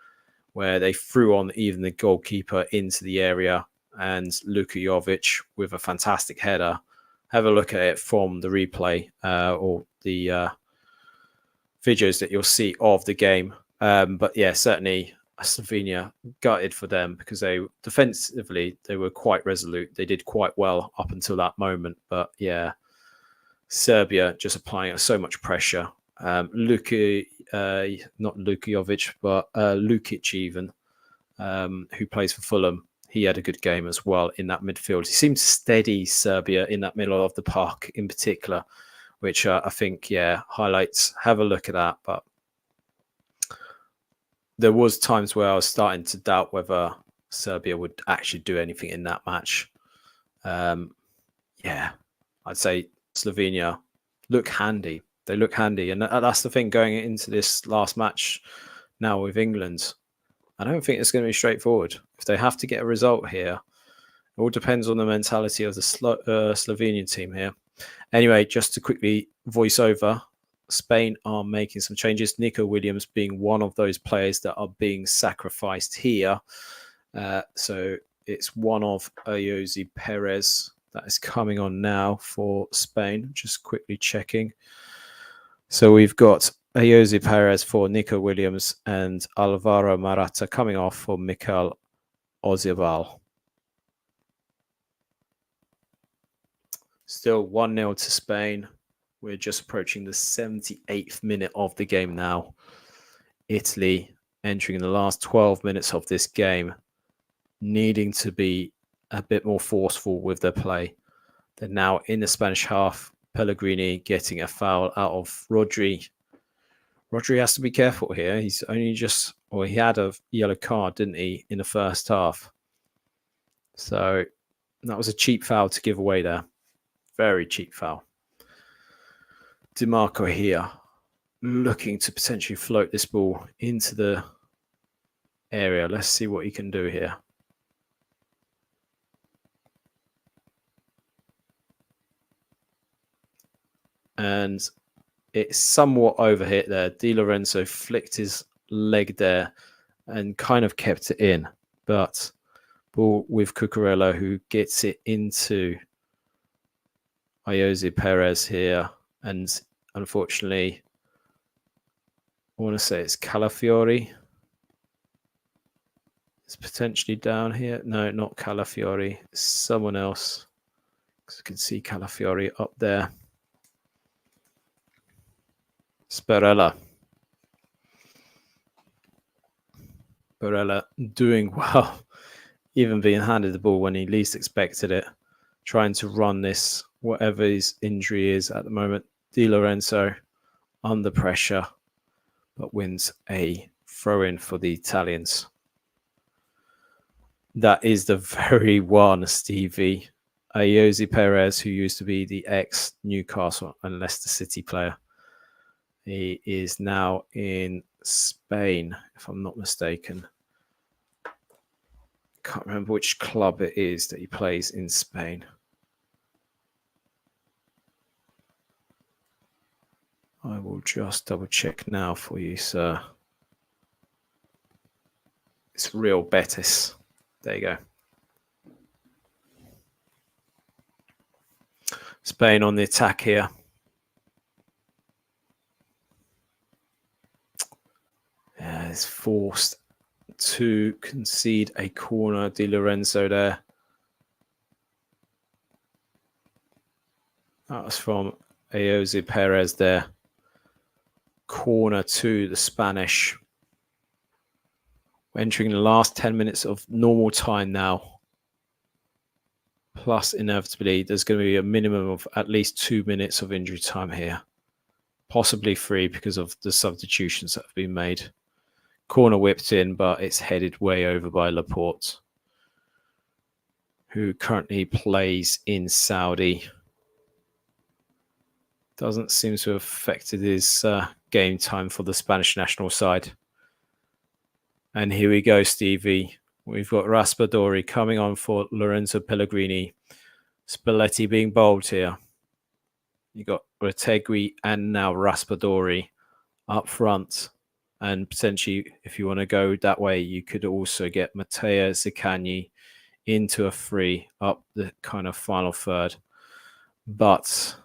where they threw on even the goalkeeper into the area, and Luka Jovic with a fantastic header. Have a look at it from the replay or the videos that you'll see of the game. But yeah, certainly Slovenia gutted for them, because they defensively they were quite resolute. They did quite well up until that moment. But yeah, Serbia just applying so much pressure. Not Luka Jovic, but Lukic even, who plays for Fulham. He had a good game as well in that midfield. He seemed to steady Serbia in that middle of the park in particular, which I think, highlights. Have a look at that. But there was times where I was starting to doubt whether Serbia would actually do anything in that match. I'd say Slovenia look handy. They look handy. And that's the thing going into this last match now with England. I don't think it's going to be straightforward. If they have to get a result here, it all depends on the mentality of the Slovenian team here. Anyway, just to quickly voice over, Spain are making some changes. Nico Williams being one of those players that are being sacrificed here. So it's one of Ayoze Perez that is coming on now for Spain. Just quickly checking. So we've got Ayoze Perez for Nico Williams and Alvaro Morata coming off for Mikel Oyarzabal. Still 1-0 to Spain. We're just approaching the 78th minute of the game now. Italy entering the last 12 minutes of this game, needing to be a bit more forceful with their play. They're now in the Spanish half. Pellegrini getting a foul out of Rodri. Rodri has to be careful here. He had a yellow card, didn't he, in the first half? So that was a cheap foul to give away there. Very cheap foul. DiMarco here, looking to potentially float this ball into the area. Let's see what he can do here. And it's somewhat overhit there. Di Lorenzo flicked his leg there and kind of kept it in. But ball with Cucurella, who gets it into Ayoze Perez here. And unfortunately, I want to say it's Calafiori. It's potentially down here. No, not Calafiori. It's someone else. Because I can see Calafiori up there. Sperella doing well, even being handed the ball when he least expected it, trying to run this, whatever his injury is at the moment. Di Lorenzo under pressure, but wins a throw-in for the Italians. That is the very one, Stevie. Ayoze Perez, who used to be the ex-Newcastle and Leicester City player. He is now in Spain, if I'm not mistaken. Can't remember which club it is that he plays in Spain. I will just double check now for you, sir. It's Real Betis. There you go. Spain on the attack here. Is forced to concede a corner. Di Lorenzo there. That was from Ayoze Perez there. Corner to the Spanish. We're entering the last 10 minutes of normal time now. Plus, inevitably, there's going to be a minimum of at least 2 minutes of injury time here. Possibly 3 because of the substitutions that have been made. Corner whipped in, but it's headed way over by Laporte, who currently plays in Saudi. Doesn't seem to have affected his game time for the Spanish national side. And here we go, Stevie. We've got Raspadori coming on for Lorenzo Pellegrini. Spalletti being bowled here. You got Retegui and now Raspadori up front. And potentially, if you want to go that way, you could also get Matteo Zaccagni into a free up the kind of final third. But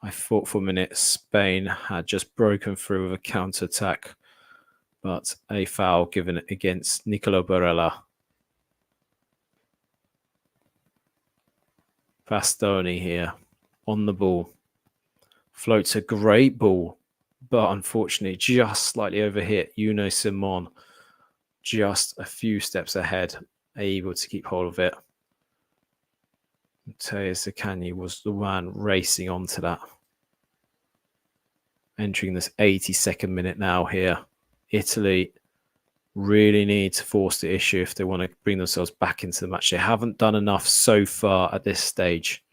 I thought for a minute Spain had just broken through with a counter-attack. But a foul given against Nicolo Barella. Bastoni here on the ball. Floats a great ball. But unfortunately, just slightly overhit. Yuno Simon, just a few steps ahead, able to keep hold of it. Matteo Zaccagni was the one racing onto that. Entering this 82nd minute now here. Italy really need to force the issue if they want to bring themselves back into the match. They haven't done enough so far at this stage.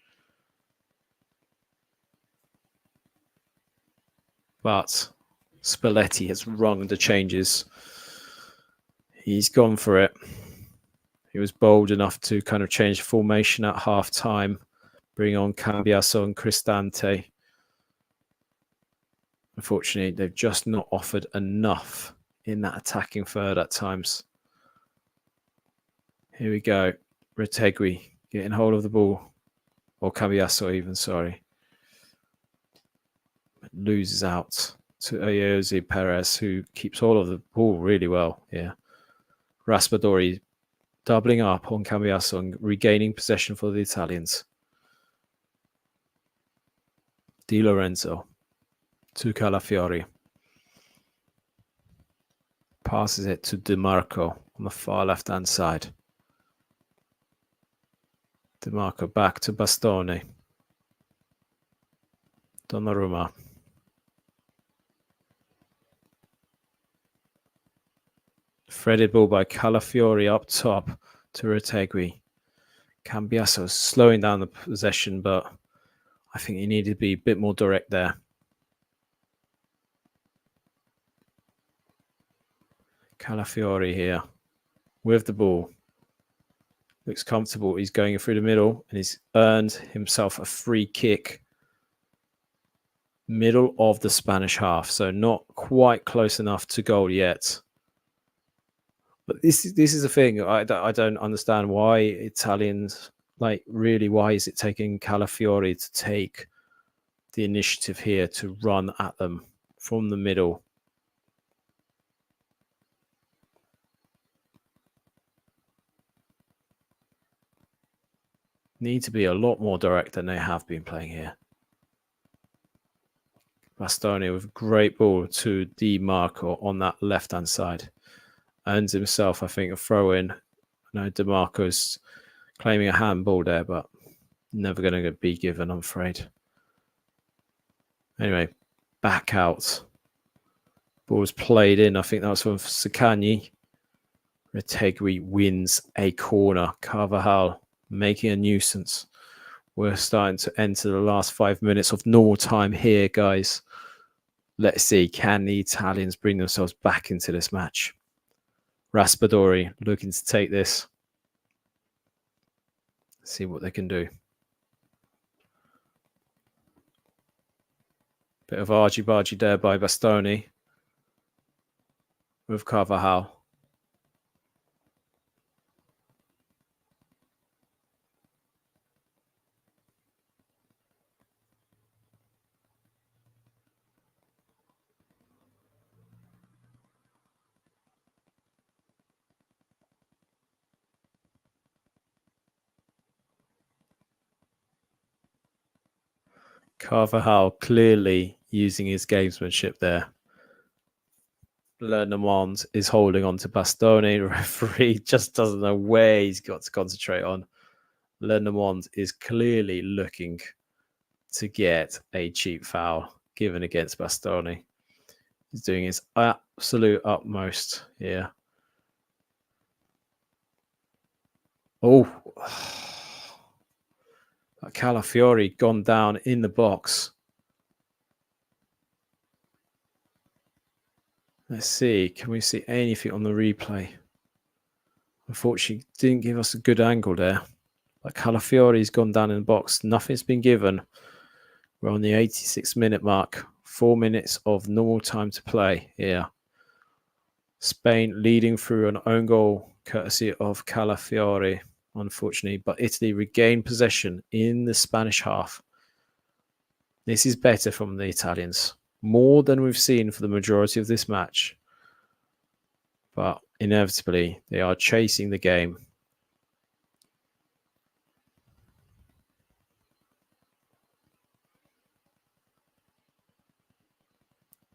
But Spalletti has rung the changes. He's gone for it. He was bold enough to kind of change formation at half time, bring on Cambiaso and Cristante. Unfortunately, they've just not offered enough in that attacking third at times. Here we go. Retegui getting hold of the ball. Or Cambiaso even, sorry. Loses out to Ayoze Perez, who keeps hold of the ball really well here. Raspadori doubling up on Cambiaso and regaining possession for the Italians. Di Lorenzo to Calafiori. Passes it to Di Marco on the far left-hand side. Di Marco back to Bastoni. Donnarumma. Threaded ball by Calafiori up top to Retegui. Cambiaso slowing down the possession, but I think he needed to be a bit more direct there. Calafiori here with the ball. Looks comfortable. He's going through the middle and he's earned himself a free kick. Middle of the Spanish half. So not quite close enough to goal yet. But this is the thing. I don't understand why Italians, like, really, why is it taking Calafiori to take the initiative here to run at them from the middle? Need to be a lot more direct than they have been playing here. Bastoni with a great ball to Di Marco on that left-hand side. Earns himself, I think, a throw-in. I know Di Marco's claiming a handball there, but never going to be given, I'm afraid. Anyway, back out. Ball was played in. I think that was from Sakani. Retegui wins a corner. Carvajal making a nuisance. We're starting to enter the last 5 minutes of normal time here, guys. Let's see, can the Italians bring themselves back into this match? Raspadori looking to take this. See what they can do. Bit of argy-bargy there by Bastoni. With Carvajal. Carvajal clearly using his gamesmanship there. Lernemont is holding on to Bastoni. The referee just doesn't know where he's got to concentrate on. Lernemont is clearly looking to get a cheap foul given against Bastoni. He's doing his absolute utmost here. Oh, Calafiori gone down in the box. Let's see. Can we see anything on the replay? Unfortunately, didn't give us a good angle there. But Calafiori's gone down in the box. Nothing's been given. We're on the 86-minute mark. 4 minutes of normal time to play here. Spain leading through an own goal courtesy of Calafiori, unfortunately. But Italy regained possession in the Spanish half. This is better from the Italians. More than we've seen for the majority of this match. But inevitably, they are chasing the game.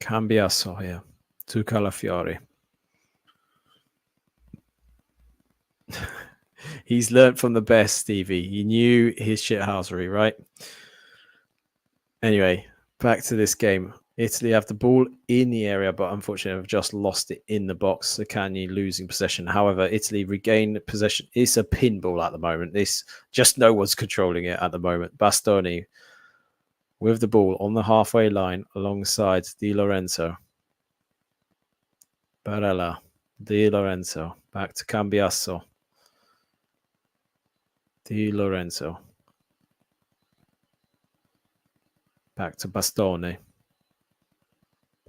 Cambiasso here to Calafiori. He's learnt from the best, Stevie. He knew his shithousery, right? Anyway, back to this game. Italy have the ball in the area, but unfortunately have just lost it in the box. Sakani losing possession. However, Italy regain possession. It's a pinball at the moment. This just no one's controlling it at the moment. Bastoni with the ball on the halfway line alongside Di Lorenzo. Barella, Di Lorenzo, back to Cambiasso. Di Lorenzo. Back to Bastoni.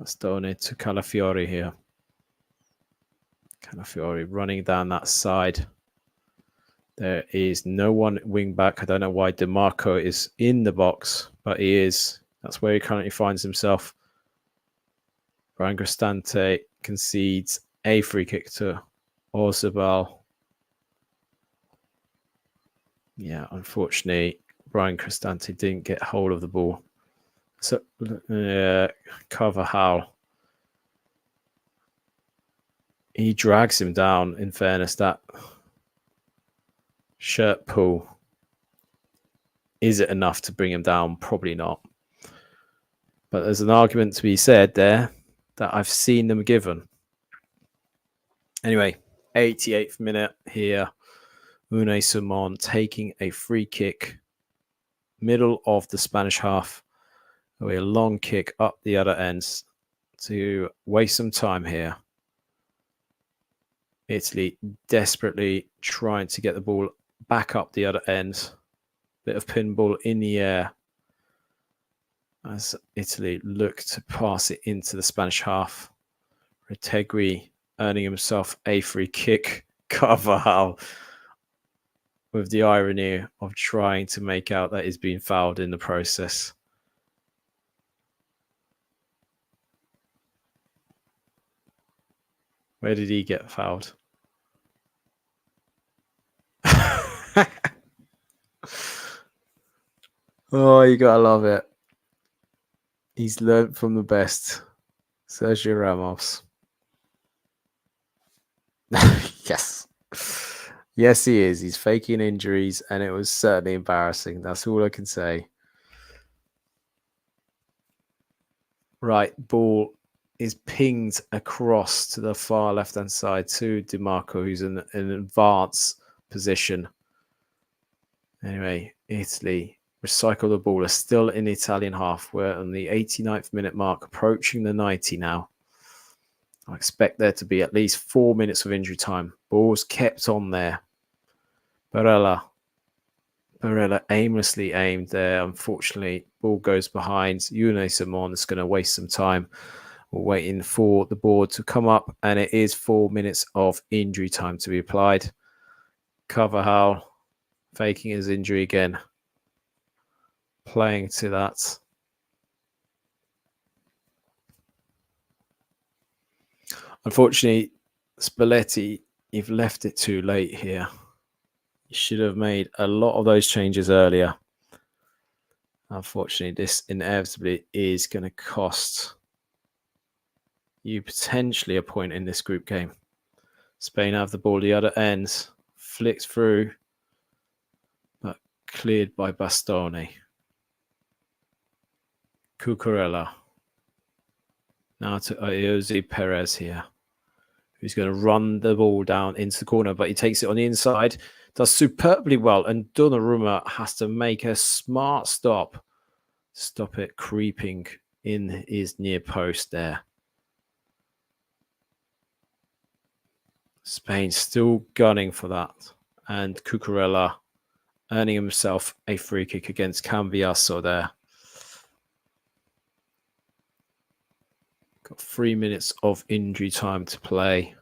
Bastoni to Calafiori here. Calafiori running down that side. There is no one wing back. I don't know why Di Marco is in the box, but he is. That's where he currently finds himself. Brian Cristante concedes a free kick to Orzabal. Yeah, unfortunately, Brian Cristante didn't get hold of the ball. So, Carvajal. He drags him down, in fairness. That shirt pull. Is it enough to bring him down? Probably not. But there's an argument to be said there that I've seen them given. Anyway, 88th minute here. Unai Simon taking a free kick. Middle of the Spanish half. A long kick up the other ends to waste some time here. Italy desperately trying to get the ball back up the other end. Bit of pinball in the air as Italy look to pass it into the Spanish half. Retegui earning himself a free kick. Carvajal with the irony of trying to make out that he's been fouled in the process. Where did he get fouled? Oh, you gotta love it. He's learnt from the best. Sergio Ramos. Yes. Yes, he is. He's faking injuries, and it was certainly embarrassing. That's all I can say. Right, ball is pinged across to the far left-hand side to DiMarco, who's in an advanced position. Anyway, Italy recycle the ball. Are still in the Italian half. We're on the 89th minute mark, approaching the 90 now. I expect there to be at least 4 minutes of injury time. Ball's kept on there. Barella aimlessly aimed there. Unfortunately, ball goes behind. Unai Simon is going to waste some time. We're waiting for the board to come up, and it is 4 minutes of injury time to be applied. Carvajal faking his injury again. Playing to that. Unfortunately, Spalletti, you've left it too late here. You should have made a lot of those changes earlier. Unfortunately, this inevitably is going to cost you potentially a point in this group game. Spain have the ball the other end. Flicked through, but cleared by Bastoni. Cucurella. Now to Jose Perez here, who's going to run the ball down into the corner, but he takes it on the inside, does superbly well, and Donnarumma has to make a smart stop it creeping in his near post there. Spain still gunning for that, and Cucurella earning himself a free kick against Cambiasso there. Got 3 minutes of injury time to play.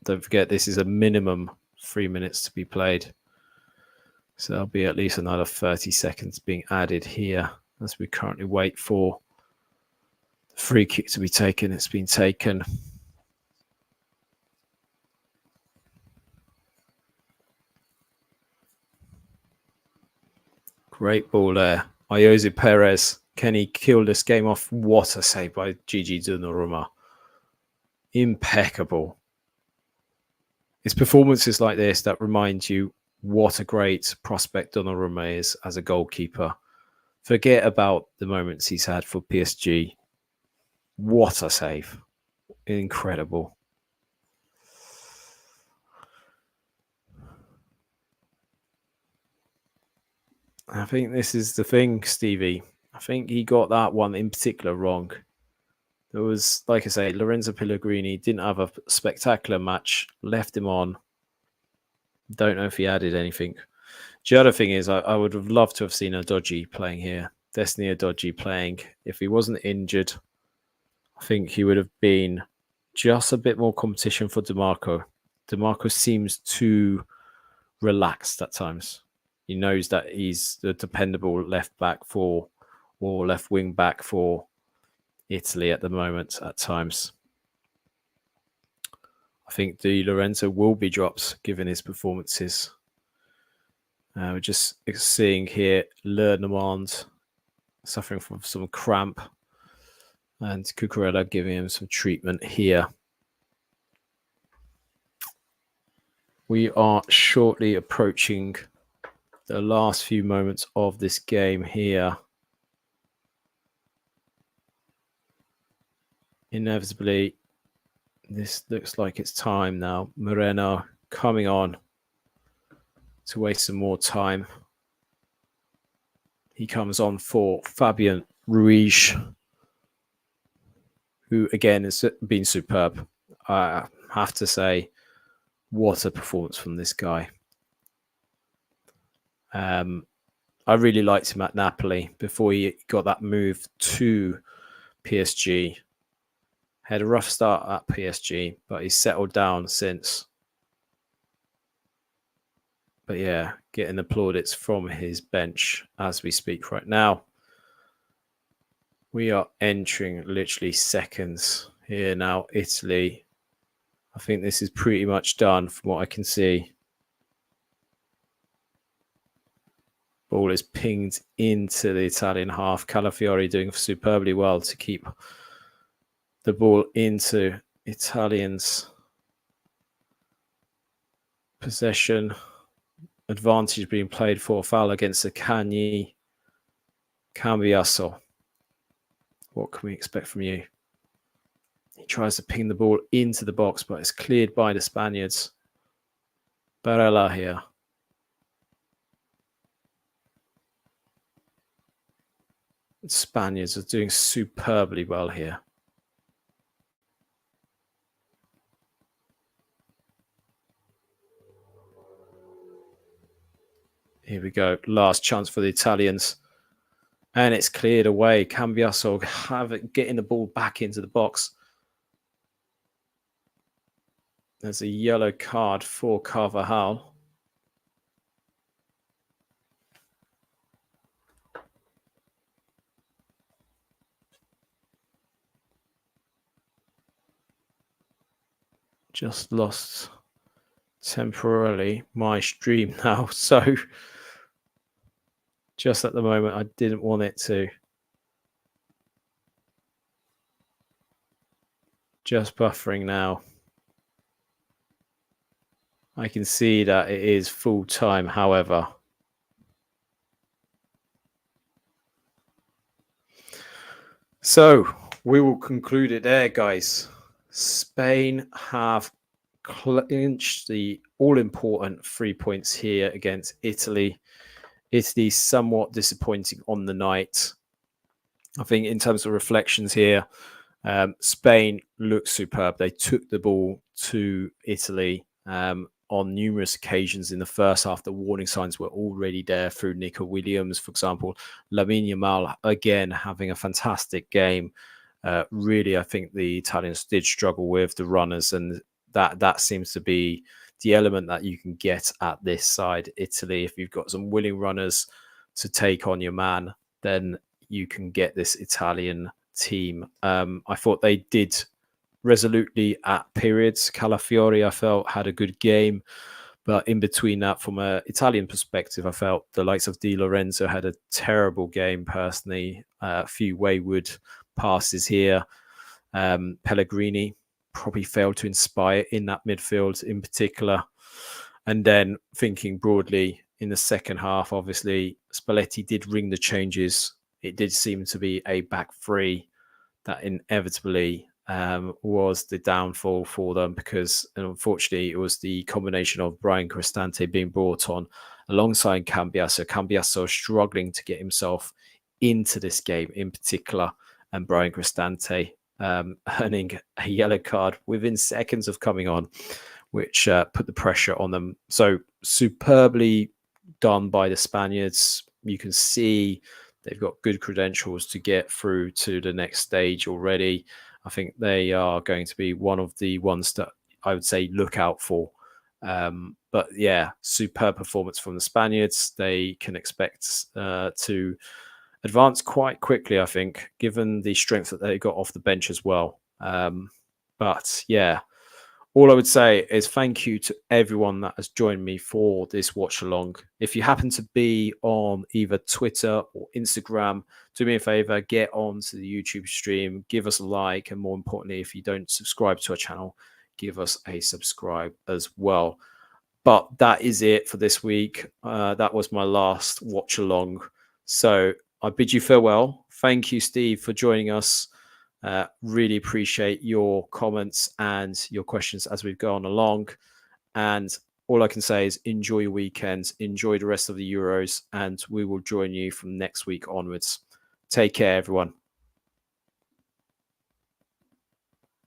Don't forget, this is a minimum 3 minutes to be played. So there'll be at least another 30 seconds being added here as we currently wait for the free kick to be taken. It's been taken. Great ball there. Jose Perez. Can he kill this game off? What a save by Gigi Donnarumma. Impeccable. It's performances like this that remind you what a great prospect Donnarumma is as a goalkeeper. Forget about the moments he's had for PSG. What a save. Incredible. I think this is the thing, Stevie. I think he got that one in particular wrong. There was, like I say, Lorenzo Pellegrini didn't have a spectacular match, left him on. Don't know if he added anything. The other thing is, I would have loved to have seen Udogie playing here. Destiny Udogie playing. If he wasn't injured, I think he would have been just a bit more competition for DiMarco. DiMarco seems too relaxed at times. He knows that he's the dependable left back for, or left wing back for Italy at the moment at times. I think Di Lorenzo will be dropped given his performances. We're just seeing here Lernemont suffering from some cramp and Cucurella giving him some treatment here. We are shortly approaching the last few moments of this game here. Inevitably, this looks like it's time now. Moreno coming on to waste some more time. He comes on for Fabian Ruiz, who again has been superb. I have to say, What a performance from this guy. I really liked him at Napoli before he got that move to PSG. Had a rough start at PSG, but he's settled down since. But yeah, getting the plaudits from his bench as we speak right now. We are entering literally seconds here now. Italy. I think this is pretty much done from what I can see. Ball is pinged into the Italian half. Calafiori doing superbly well to keep the ball into Italians' possession. Advantage being played for. Foul against the Cagni. Cambiaso. What can we expect from you? He tries to ping the ball into the box, but it's cleared by the Spaniards. Barella here. The Spaniards are doing superbly well here. Here we go. Last chance for the Italians. And it's cleared away. Cambiaso getting the ball back into the box. There's a yellow card for Carvajal. Just lost temporarily my stream now. So just at the moment, I didn't want it to. Just buffering now. I can see that it is full time, however. So we will conclude it there, guys. Spain have clinched the all-important 3 points here against Italy. Italy somewhat disappointing on the night. I think in terms of reflections here, Spain looked superb. They took the ball to Italy on numerous occasions in the first half. The warning signs were already there through Nico Williams, for example. Lamine Yamal, again, having a fantastic game. Really, I think the Italians did struggle with the runners, and that seems to be the element that you can get at this side, Italy. If you've got some willing runners to take on your man, then you can get this Italian team. I thought they did resolutely at periods. Calafiori, I felt, had a good game. But in between that, from an Italian perspective, I felt the likes of Di Lorenzo had a terrible game personally. A few wayward passes here. Pellegrini probably failed to inspire in that midfield in particular. And then thinking broadly in the second half, obviously, Spalletti did ring the changes. It did seem to be a back three that inevitably was the downfall for them, because unfortunately it was the combination of Brian Cristante being brought on alongside Cambiaso. Cambiaso struggling to get himself into this game in particular, and Brian Cristante earning a yellow card within seconds of coming on, which put the pressure on them. So superbly done by the Spaniards. You can see they've got good credentials to get through to the next stage already. I think they are going to be one of the ones that I would say look out for. But yeah, superb performance from the Spaniards. They can expect to advance quite quickly, I think, given the strength that they got off the bench as well. But yeah, all I would say is thank you to everyone that has joined me for this watch along. If you happen to be on either Twitter or Instagram, do me a favor, get on to the YouTube stream, give us a like, and more importantly, if you don't subscribe to our channel, give us a subscribe as well. But that is it for this week. That was my last watch along. So I bid you farewell. Thank you, Steve, for joining us. Really appreciate your comments and your questions as we've gone along. And all I can say is enjoy your weekend, enjoy the rest of the Euros, and we will join you from next week onwards. Take care, everyone.